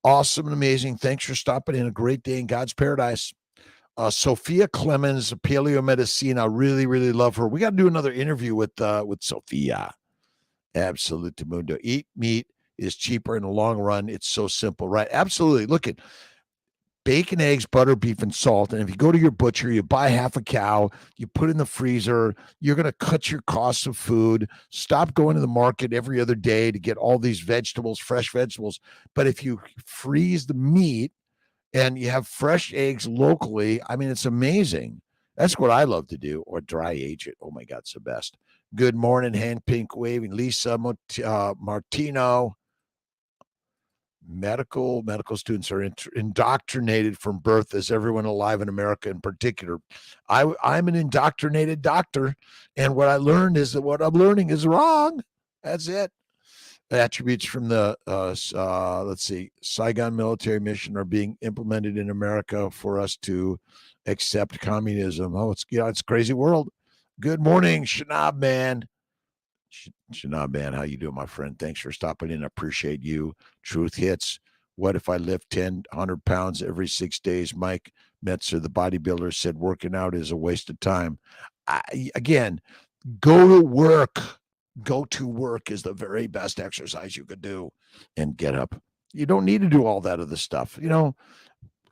awesome and amazing. Thanks for stopping in. A great day in God's paradise. Sophia Clemens, Paleomedicine. I really, really love her. We got to do another interview with Sophia. Absolute Mundo. Eat meat is cheaper in the long run. It's so simple, right? Absolutely. Look at bacon, eggs, butter, beef, and salt. And if you go to your butcher, you buy half a cow, you put it in the freezer, you're going to cut your costs of food. Stop going to the market every other day to get all these vegetables, fresh vegetables. But if you freeze the meat and you have fresh eggs locally, I mean, it's amazing. That's what I love to do, or dry age it. Oh my God, it's the best. Good morning, hand pink waving. Lisa Martino. Medical students are indoctrinated from birth, as everyone alive in America in particular. I'm an indoctrinated doctor, and what I learned is that what I'm learning is wrong. That's it. Attributes from the let's see, Saigon military mission are being implemented in America for us to accept communism. Oh, it's a crazy world. Good morning, Shanab man. Shanab man, how you doing, my friend? Thanks for stopping in. I appreciate you. Truth hits. What if I lift 100 pounds every 6 days? Mike Metzer, the bodybuilder, said working out is a waste of time. Again, go to work. Go to work is the very best exercise you could do, and get up. You don't need to do all that other stuff.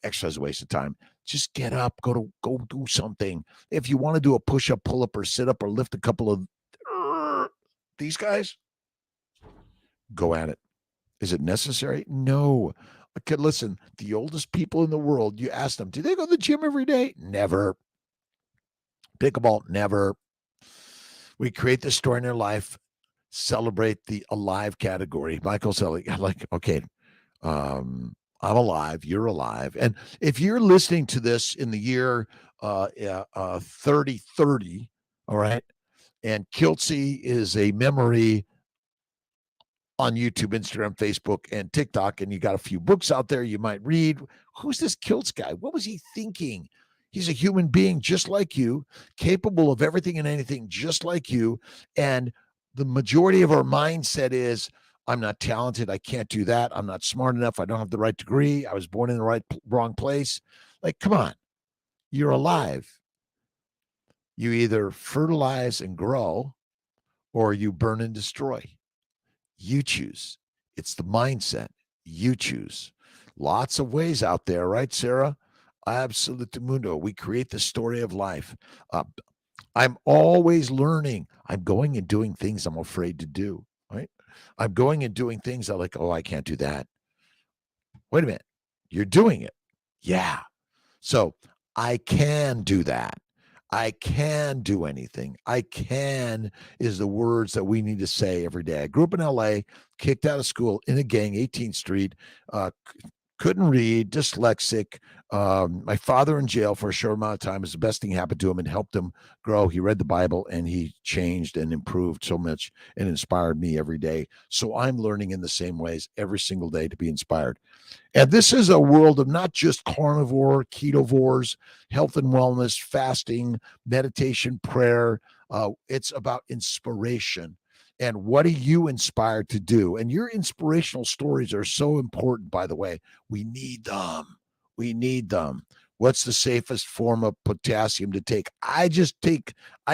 Exercise is a waste of time. Just get up, go do something. If you want to do a push-up, pull-up, or sit-up, or lift a couple of these guys, go at it. Is it necessary? No. Okay, listen, the oldest people in the world, you ask them, do they go to the gym every day? Never. Pickleball, never. We create the story in their life, celebrate the alive category. Michael said, okay, I'm alive, you're alive. And if you're listening to this in the year 3030, all right, and Kiltz is a memory on YouTube, Instagram, Facebook, and TikTok, and you got a few books out there you might read. Who's this Kiltz guy? What was he thinking? He's a human being just like you, capable of everything and anything just like you. And the majority of our mindset is, I'm not talented. I can't do that. I'm not smart enough. I don't have the right degree. I was born in the wrong place. Like, come on. You're alive. You either fertilize and grow, or you burn and destroy. You choose. It's the mindset. You choose. Lots of ways out there, right, Sarah? Absolute mundo. We create the story of life. I'm always learning. I'm going and doing things I'm afraid to do, right? I'm going and doing things I'm like, oh, I can't do that. Wait a minute. You're doing it. Yeah. So I can do that. I can do anything. I can is the words that we need to say every day. I grew up in LA, kicked out of school in a gang, 18th Street, couldn't read, dyslexic. My father in jail for a short amount of time is the best thing happened to him and helped him grow. He read the Bible and he changed and improved so much and inspired me every day. So I'm learning in the same ways every single day to be inspired. And this is a world of not just carnivore, ketovores, health and wellness, fasting, meditation, prayer. It's about inspiration. And what are you inspired to do? And your inspirational stories are so important, by the way. We need them. We need them. What's the safest form of potassium to take? I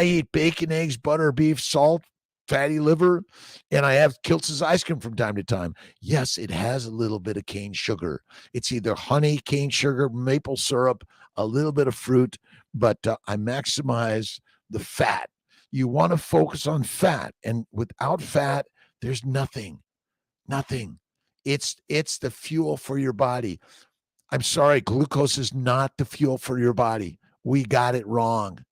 eat bacon, eggs, butter, beef, salt, fatty liver, and I have Kiltz's ice cream from time to time. Yes, it has a little bit of cane sugar. It's either honey, cane sugar, maple syrup, a little bit of fruit, but I maximize the fat. You want to focus on fat, and without fat, there's nothing. It's the fuel for your body. I'm sorry, glucose is not the fuel for your body. We got it wrong.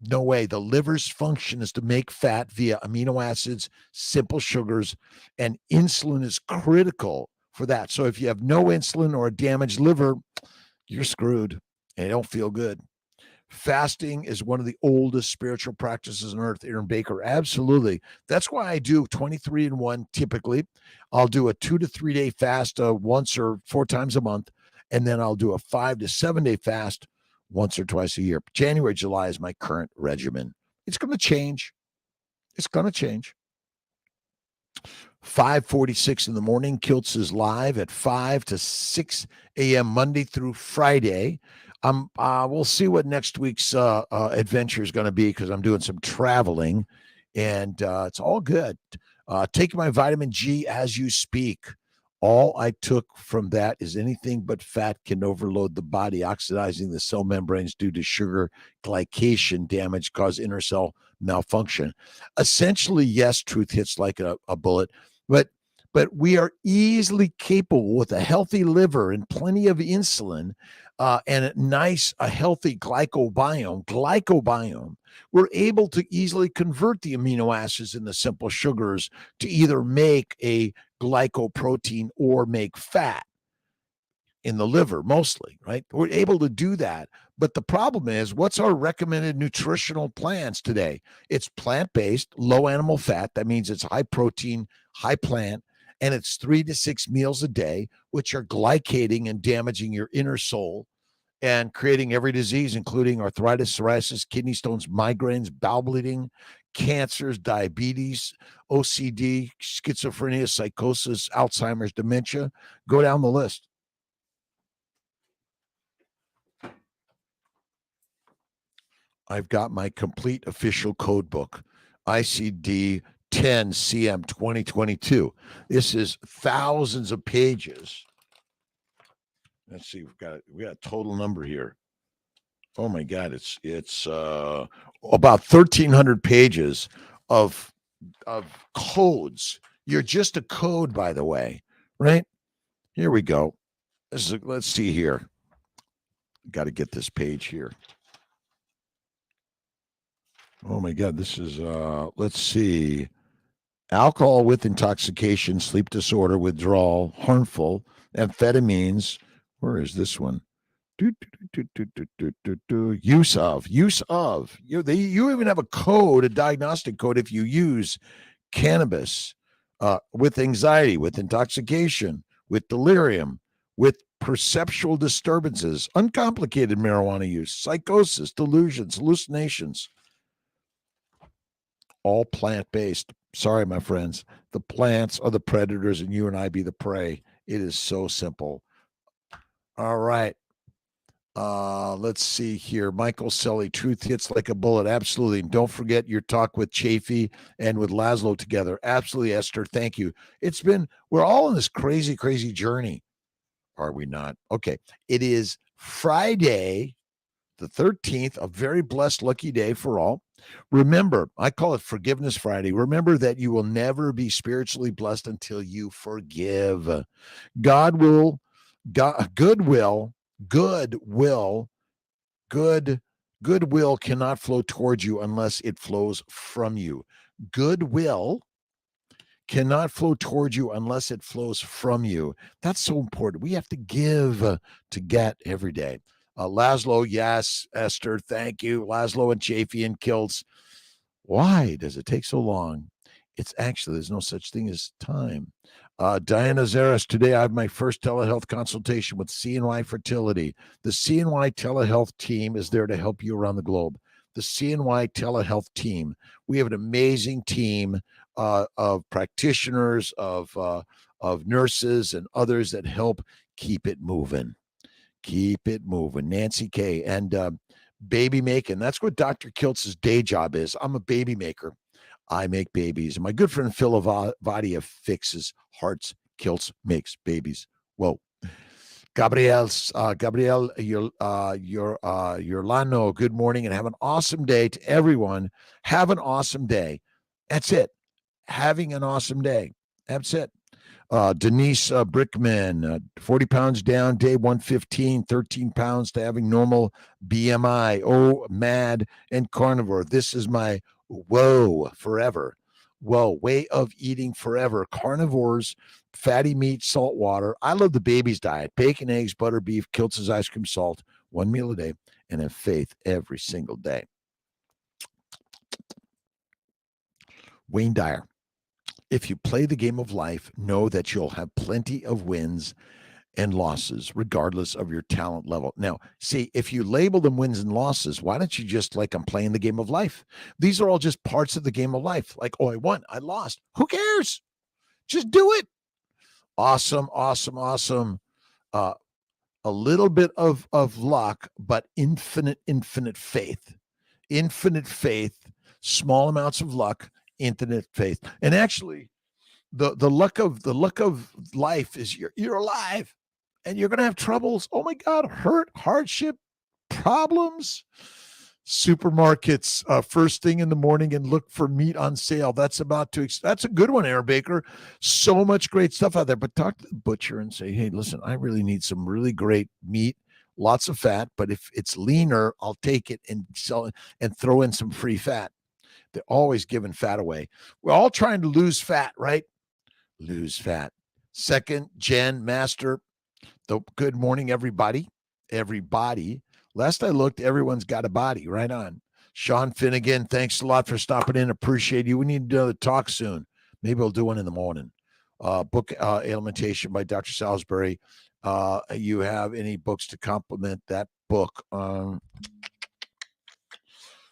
No way. The liver's function is to make fat via amino acids, simple sugars, and insulin is critical for that. So if you have no insulin or a damaged liver, you're screwed and it don't feel good. Fasting is one of the oldest spiritual practices on earth, Aaron Baker. Absolutely. That's why I do 23-1 typically. I'll do a 2 to 3 day fast once or 4 times a month. And then I'll do a 5 to 7 day fast once or twice a year. January, July is my current regimen. It's going to change. It's going to change. 5:46 in the morning. Kiltz is live at 5 to 6 a.m. Monday through Friday. We'll see what next week's adventure is going to be because I'm doing some traveling, and it's all good. Take my vitamin G as you speak. All I took from that is anything but fat can overload the body, oxidizing the cell membranes due to sugar glycation damage, cause inner cell malfunction. Essentially, yes, truth hits like a bullet, but we are easily capable with a healthy liver and plenty of insulin and a healthy glycobiome. We're able to easily convert the amino acids and the simple sugars to either make a glycoprotein or make fat in the liver mostly, right? We're able to do that. But the problem is, what's our recommended nutritional plans today? It's plant-based, low animal fat. That means it's high protein, high plant, and it's 3 to 6 meals a day, which are glycating and damaging your inner soul and creating every disease, including arthritis, psoriasis, kidney stones, migraines, bowel bleeding, cancers, diabetes, OCD, schizophrenia, psychosis, Alzheimer's, dementia. Go down the list. I've got my complete official code book, ICD 10 CM 2022. This is thousands of pages. Let's see, we got a total number here. Oh my God, it's about 1,300 pages of codes. You're just a code, by the way, right? Here we go. Let's see here. Got to get this page here. Oh my God, this is let's see. Alcohol with intoxication, sleep disorder, withdrawal, harmful, amphetamines. Where is this one? Use of. You even have a code, a diagnostic code if you use cannabis with anxiety, with intoxication, with delirium, with perceptual disturbances, uncomplicated marijuana use, psychosis, delusions, hallucinations. All plant-based. Sorry, my friends. The plants are the predators and you and I be the prey. It is so simple. All right. Let's see here. Michael Selly, truth hits like a bullet. Absolutely. And don't forget your talk with Chafee and with Laszlo together. Absolutely, Esther. Thank you. We're all on this crazy, crazy journey. Are we not? Okay. It is Friday, the 13th, a very blessed, lucky day for all. Remember, I call it Forgiveness Friday. Remember that you will never be spiritually blessed until you forgive. Goodwill cannot flow towards you unless it flows from you. Goodwill cannot flow towards you unless it flows from you. That's so important. We have to give to get every day. Laszlo, yes. Esther, thank you. Laszlo and Chafee and Kiltz. Why does it take so long? There's no such thing as time. Diana Zaris, today I have my first telehealth consultation with CNY Fertility. The CNY telehealth team is there to help you around the globe. The CNY telehealth team. We have an amazing team of practitioners, of nurses, and others that help keep it moving. Keep it moving. Nancy K. And baby making. That's what Dr. Kiltz's day job is. I'm a baby maker. I make babies. And my good friend Phil Avadia fixes hearts. Kiltz makes babies. Whoa. Gabriel Yorlano, good morning and have an awesome day to everyone. Have an awesome day. That's it. Having an awesome day. That's it. Denise Brickman, 40 pounds down, day 115, 13 pounds to having normal BMI. Oh, mad and carnivore. This is my whoa forever. Whoa, way of eating forever. Carnivores, fatty meat, salt water. I love the BEBBIS diet. Bacon, eggs, butter, beef, Kiltz's ice cream, salt, one meal a day, and have faith every single day. Wayne Dyer. If you play the game of life, know that you'll have plenty of wins and losses, regardless of your talent level. Now, see, if you label them wins and losses, why don't you just I'm playing the game of life? These are all just parts of the game of life. Like, oh, I won, I lost. Who cares? Just do it. Awesome, awesome, awesome. Uh, a little bit of luck, but infinite faith. Infinite faith, small amounts of luck, infinite faith. And actually, the luck of life is you're alive, and you're gonna have troubles. Oh my God, hardship, problems. Supermarkets first thing in the morning and look for meat on sale. That's a good one, Aaron Baker. So much great stuff out there. But talk to the butcher and say, hey, listen, I really need some really great meat, lots of fat. But if it's leaner, I'll take it and sell it and throw in some free fat. They're always giving fat away. We're all trying to lose fat, right? Lose fat. Second gen master. Good morning, everybody. Everybody. Last I looked, everyone's got a body. Right on. Sean Finnegan, thanks a lot for stopping in. Appreciate you. We need to talk soon. Maybe we'll do one in the morning. Book Alimentation by Dr. Salisbury. You have any books to complement that book?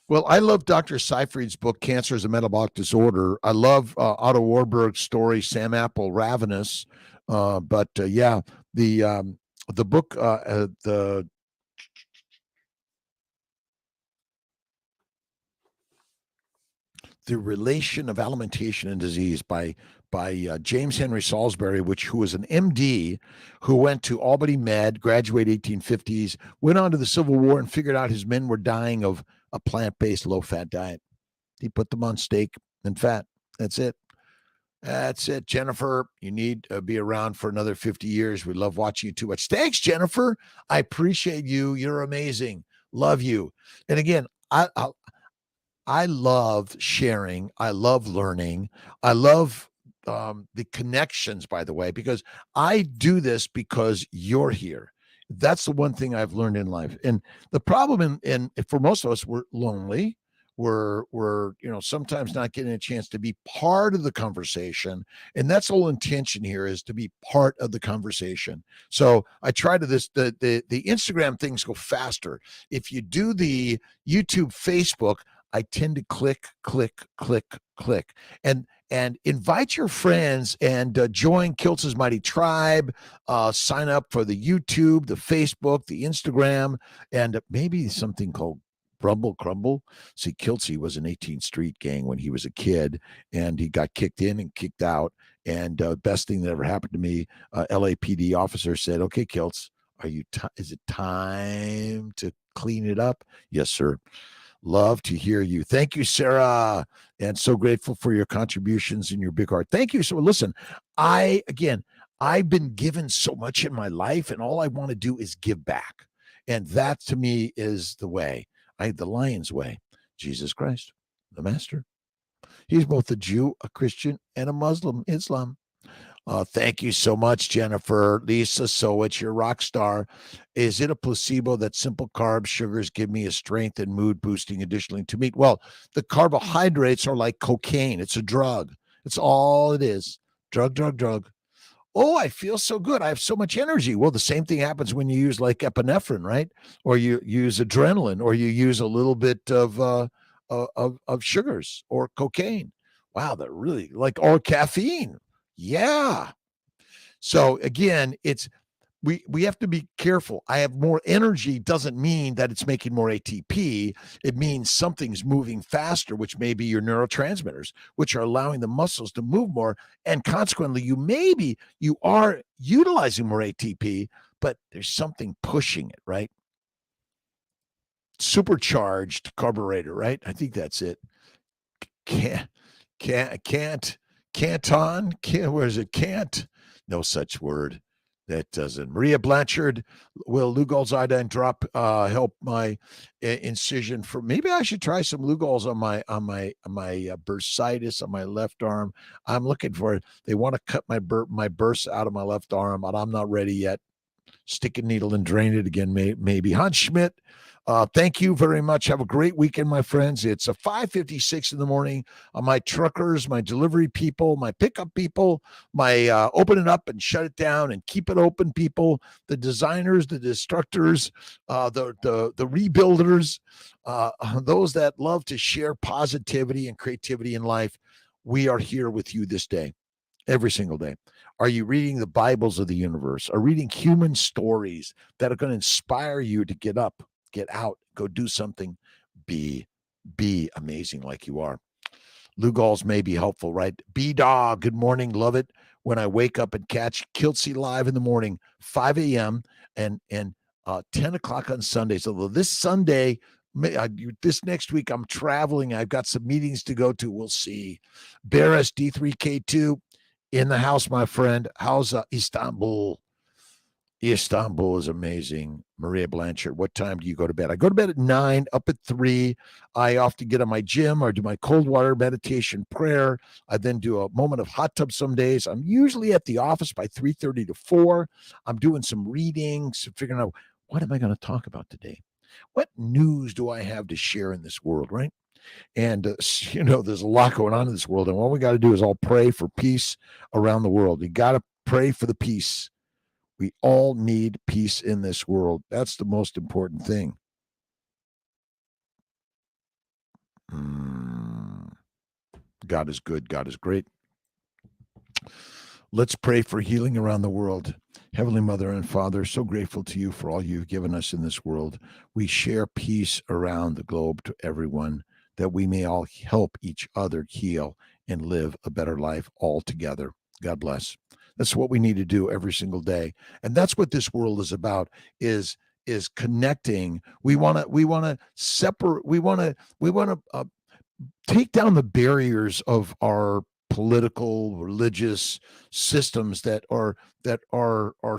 Well, I love Dr. Seyfried's book, Cancer is a Metabolic Disorder. I love Otto Warburg's story, Sam Apple, Ravenous. Yeah, the book, The Relation of Alimentation and Disease by James Henry Salisbury, who was an MD who went to Albany Med, graduated 1850s, went on to the Civil War and figured out his men were dying of a plant-based low-fat diet. He put them on steak and fat. That's it. That's it, Jennifer. You need to be around for another 50 years. We love watching you too much. Thanks, Jennifer. I appreciate you. You're amazing. Love you. And again, I love sharing. I love learning. I love the connections, by the way, because I do this because you're here. That's the one thing I've learned in life. And the problem for most of us, we're lonely. We're sometimes not getting a chance to be part of the conversation. And that's the whole intention here, is to be part of the conversation. So I try to the Instagram things go faster. If you do the YouTube, Facebook, I tend to click, and invite your friends and join Kiltz's Mighty Tribe. Sign up for the YouTube, the Facebook, the Instagram, and maybe something called Rumble Crumble. See, Kiltz was an 18th Street gang when he was a kid, and he got kicked in and kicked out. And best thing that ever happened to me, LAPD officer said, "Okay, Kiltz, is it time to clean it up?" "Yes, sir." Love to hear you. Thank you, Sarah. And so grateful for your contributions and your big heart. Thank you. So listen, I've been given so much in my life, and all I want to do is give back. And that to me is the way. The lion's way. Jesus Christ, the master. He's both a Jew, a Christian, and a Muslim, Islam. Thank you so much, Jennifer. Lisa Sowich, your rock star. Is it a placebo that simple carbs, sugars give me a strength and mood boosting additionally to meat? Well, the carbohydrates are like cocaine. It's a drug. It's all it is. Drug. Oh, I feel so good. I have so much energy. Well, the same thing happens when you use like epinephrine, right? Or you use adrenaline, or you use a little bit of sugars or cocaine. Wow, they're really or caffeine. Yeah. So again, we have to be careful. I have more energy doesn't mean that it's making more ATP. It means something's moving faster, which may be your neurotransmitters, which are allowing the muscles to move more. And consequently, you are utilizing more ATP, but there's something pushing it, right? Supercharged carburetor, right? I think that's it. Can't. No such word. That doesn't. Maria Blanchard, will Lugol's iodine drop help my incision? For maybe I should try some Lugol's on my bursitis on my left arm. I'm looking for it. They want to cut my bursa out of my left arm, but I'm not ready yet. Stick a needle and drain it again, maybe. Hans Schmidt, thank you very much. Have a great weekend, my friends. It's a 5:56 in the morning. My truckers, my delivery people, my pickup people, my open it up and shut it down and keep it open people, the designers, the destructors, the rebuilders, those that love to share positivity and creativity in life. We are here with you this day. every single day? Are you reading the Bibles of the universe? Are reading human stories that are going to inspire you to get up, get out, go do something, be amazing like you are? Lou Galls may be helpful, right? B-Dog, good morning. Love it when I wake up and catch Kiltzy live in the morning, 5 a.m. and 10 o'clock on Sundays. Although this Sunday, this next week, I'm traveling. I've got some meetings to go to. We'll see. Barris D3K2 in the house, my friend. How's Istanbul? Istanbul is amazing. Maria Blanchard, what time do you go to bed? I go to bed at 9, up at 3. I often get on my gym or do my cold water meditation prayer. I then do a moment of hot tub some days. I'm usually at the office by 3:30 to 4. I'm doing some readings, figuring out what am I going to talk about today? What news do I have to share in this world, right? And, there's a lot going on in this world. And what we got to do is all pray for peace around the world. You got to pray for the peace. We all need peace in this world. That's the most important thing. God is good. God is great. Let's pray for healing around the world. Heavenly Mother and Father, so grateful to you for all you've given us in this world. We share peace around the globe to everyone, that we may all help each other heal and live a better life all together. God bless. That's what we need to do every single day. And that's what this world is about, is connecting. We want to separate, we want to take down the barriers of our political, religious systems that are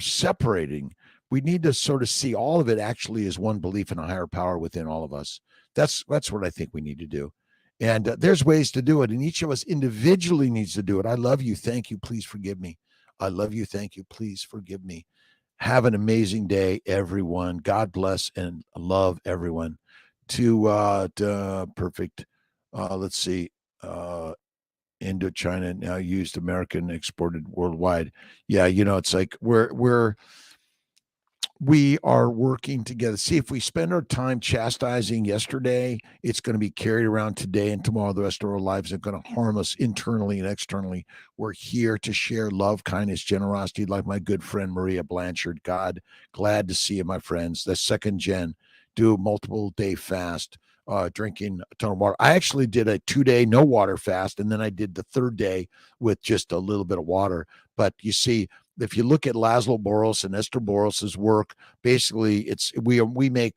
separating. We need to sort of see all of it actually as one belief in a higher power within all of us. That's what I think we need to do. And there's ways to do it, and each of us individually needs to do it. I love you. Thank you. Please forgive me. I love you. Thank you. Please forgive me. Have an amazing day, everyone. God bless and love everyone. To perfect. Let's see. Indochina now used, American exported worldwide. Yeah, it's like we are working together. See, if we spend our time chastising yesterday, it's going to be carried around today and tomorrow. The rest of our lives are going to harm us internally and externally. We're here to share love, kindness, generosity, like my good friend Maria Blanchard. God, glad to see you, my friends. The second gen, do multiple day fast, drinking a ton of water. I actually did a 2-day no water fast, and then I did the third day with just a little bit of water. But you see, if you look at Laszlo Boros and Esther Boros's work, basically it's we make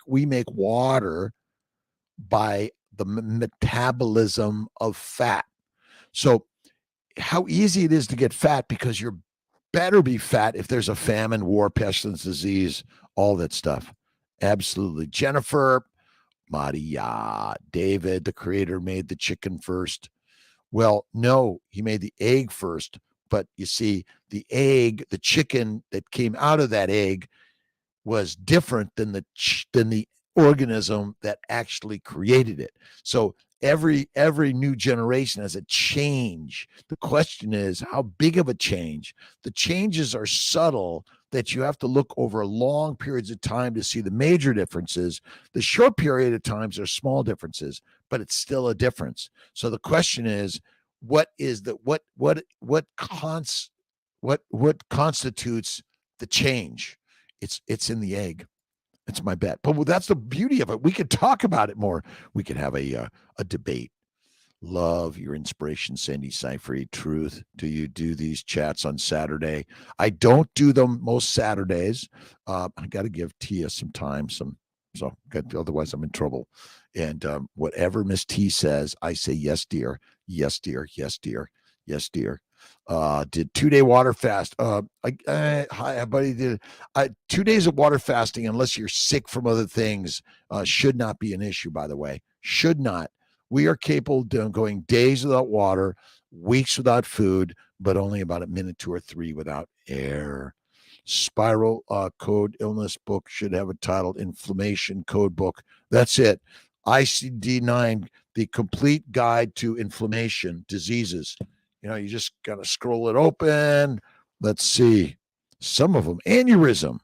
water by the metabolism of fat. So how easy it is to get fat, because you're better be fat if there's a famine, war, pestilence, disease, all that stuff. Absolutely. Jennifer, Maria, David, the creator, made the chicken first. Well, no, he made the egg first. But you see, the egg, the chicken that came out of that egg was different than the organism that actually created it. So every new generation has a change. The question is, how big of a change? The changes are subtle, that you have to look over long periods of time to see the major differences. The short period of times are small differences, but it's still a difference. So the question is, what constitutes the change? It's in the egg. It's my bet. But that's the beauty of it. We could talk about it more. We could have a debate. Love your inspiration, Sandy Seyfried. Truth. Do you do these chats on Saturday? I don't do them most Saturdays. I got to give Tia some time. Otherwise I'm in trouble. And whatever Miss T says, I say yes, dear. Yes, dear. Yes, dear. Yes, dear. Did 2-day water fast. Hi, buddy. Did 2 days of water fasting, unless you're sick from other things, should not be an issue. By the way, should not. We are capable of going days without water, weeks without food, but only about a minute, 2 or 3 without air. Spiral Code Illness book should have a title, Inflammation Code Book. That's it. ICD-9, the complete guide to inflammation diseases. You just got to scroll it open. Let's see. Some of them, aneurysm.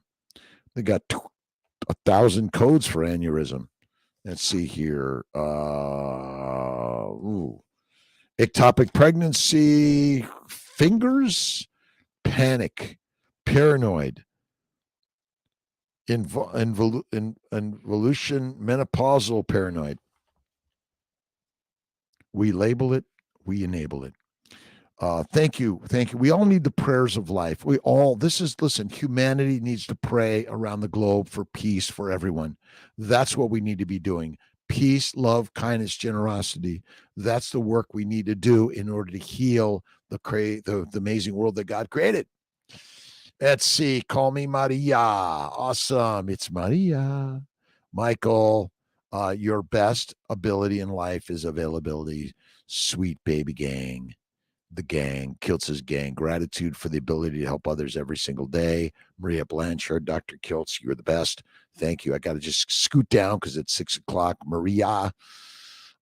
They got 1,000 codes for aneurysm. Let's see here. Ectopic pregnancy, fingers, panic, paranoid, involution, menopausal paranoid. We label it, we enable it. Thank you. Thank you. We all need the prayers of life. Listen, humanity needs to pray around the globe for peace for everyone. That's what we need to be doing. Peace, love, kindness, generosity. That's the work we need to do in order to heal the amazing world that God created. Let's see. Call me Maria. Awesome. It's Maria. Michael, your best ability in life is availability. Sweet baby gang. The gang, Kiltz's gang, gratitude for the ability to help others every single day. Maria Blanchard, Dr. Kiltz, you're the best. Thank you. I got to just scoot down because it's 6:00. Maria,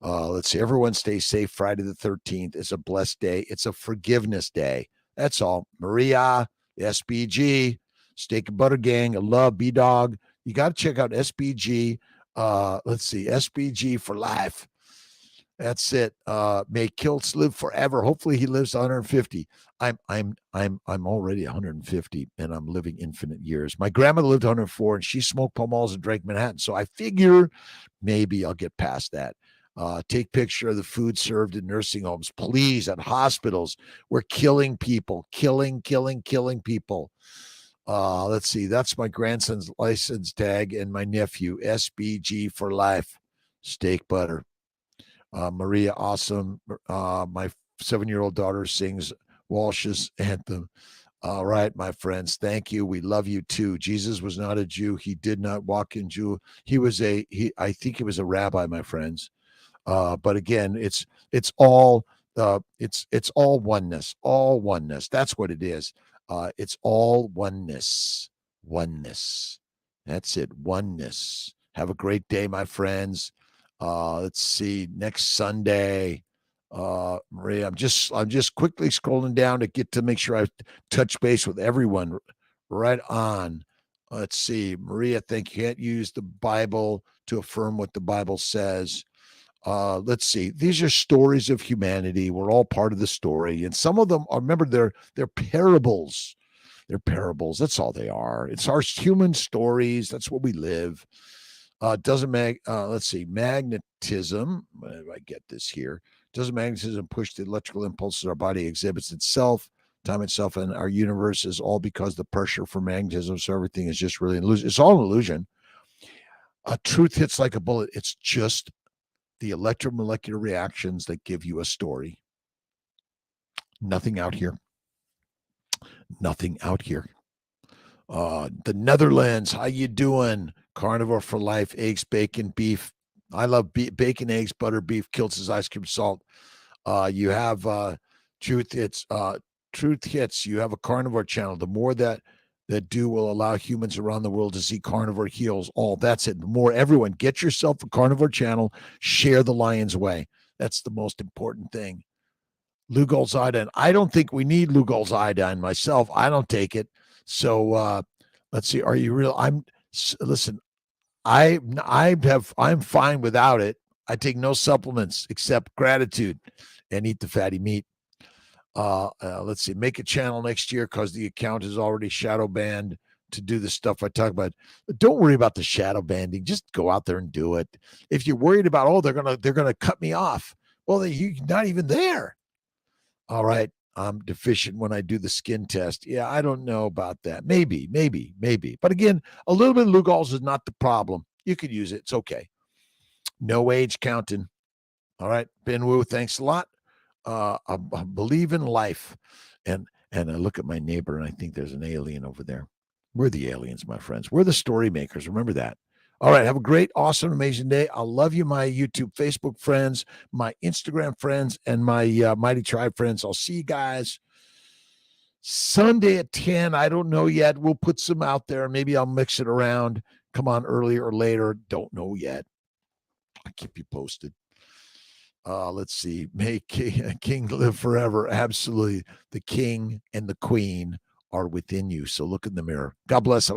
let's see. Everyone stay safe. Friday the 13th. It's a blessed day. It's a forgiveness day. That's all. Maria, SBG, Steak and Butter Gang, I love B-Dog. You got to check out SBG. Let's see. SBG for life. That's it. May Kiltz live forever. Hopefully he lives to 150. I'm already 150 and I'm living infinite years. My grandmother lived 104 and she smoked Pall Malls and drank Manhattan. So I figure maybe I'll get past that. Take picture of the food served in nursing homes, please, at hospitals. We're killing people, killing people. Let's see. That's my grandson's license tag and my nephew, SBG for life. Steak butter. Maria, awesome. My 7-year-old daughter sings Walsh's anthem. All right, my friends. Thank you. We love you too. Jesus was not a Jew. He did not walk in Jew. I think he was a rabbi, my friends. But again, it's all oneness, all oneness. That's what it is. It's all oneness. That's it. Oneness. Have a great day, my friends. Let's see. Next Sunday, Maria. I'm just quickly scrolling down to make sure I touch base with everyone. Right on. Let's see. Maria, think you can't use the Bible to affirm what the Bible says. Let's see. These are stories of humanity. We're all part of the story, and some of them are. Remember, they're parables. They're parables. That's all they are. It's our human stories. That's what we live. Let's see, magnetism. If I get this here, doesn't magnetism push the electrical impulses our body exhibits itself, time itself, and our universe is all because the pressure for magnetism. So everything is just really an illusion. It's all an illusion. Truth hits like a bullet. It's just the electromolecular reactions that give you a story. Nothing out here. Nothing out here. The Netherlands, how you doing? Carnivore for life, eggs, bacon, beef. I love bacon, eggs, butter, beef, Kiltz's ice cream, salt. You have Truth Hits. Truth Hits. You have a carnivore channel. The more that do will allow humans around the world to see carnivore heals all. That's it. The more everyone, get yourself a carnivore channel. Share the lion's way. That's the most important thing. Lugol's iodine. I don't think we need Lugol's iodine myself. I don't take it. So let's see. Are you real? Listen. I'm fine without it. I take no supplements except gratitude and eat the fatty meat. Let's see. Make a channel next year because the account is already shadow banned to do the stuff I talk about. Don't worry about the shadow banding. Just go out there and do it. If you're worried about, they're gonna cut me off. Well, you're not even there. All right. I'm deficient when I do the skin test. Yeah, I don't know about that. Maybe. But again, a little bit of Lugol's is not the problem. You could use it. It's okay. No age counting. All right. Ben Wu, thanks a lot. I believe in life. And I look at my neighbor and I think there's an alien over there. We're the aliens, my friends. We're the story makers. Remember that. All right. Have a great, awesome, amazing day. I love you, my YouTube, Facebook friends, my Instagram friends, and my Mighty Tribe friends. I'll see you guys Sunday at 10. I don't know yet. We'll put some out there. Maybe I'll mix it around. Come on early or later. Don't know yet. I'll keep you posted. Let's see. May King live forever. Absolutely. The king and the queen are within you. So look in the mirror. God bless.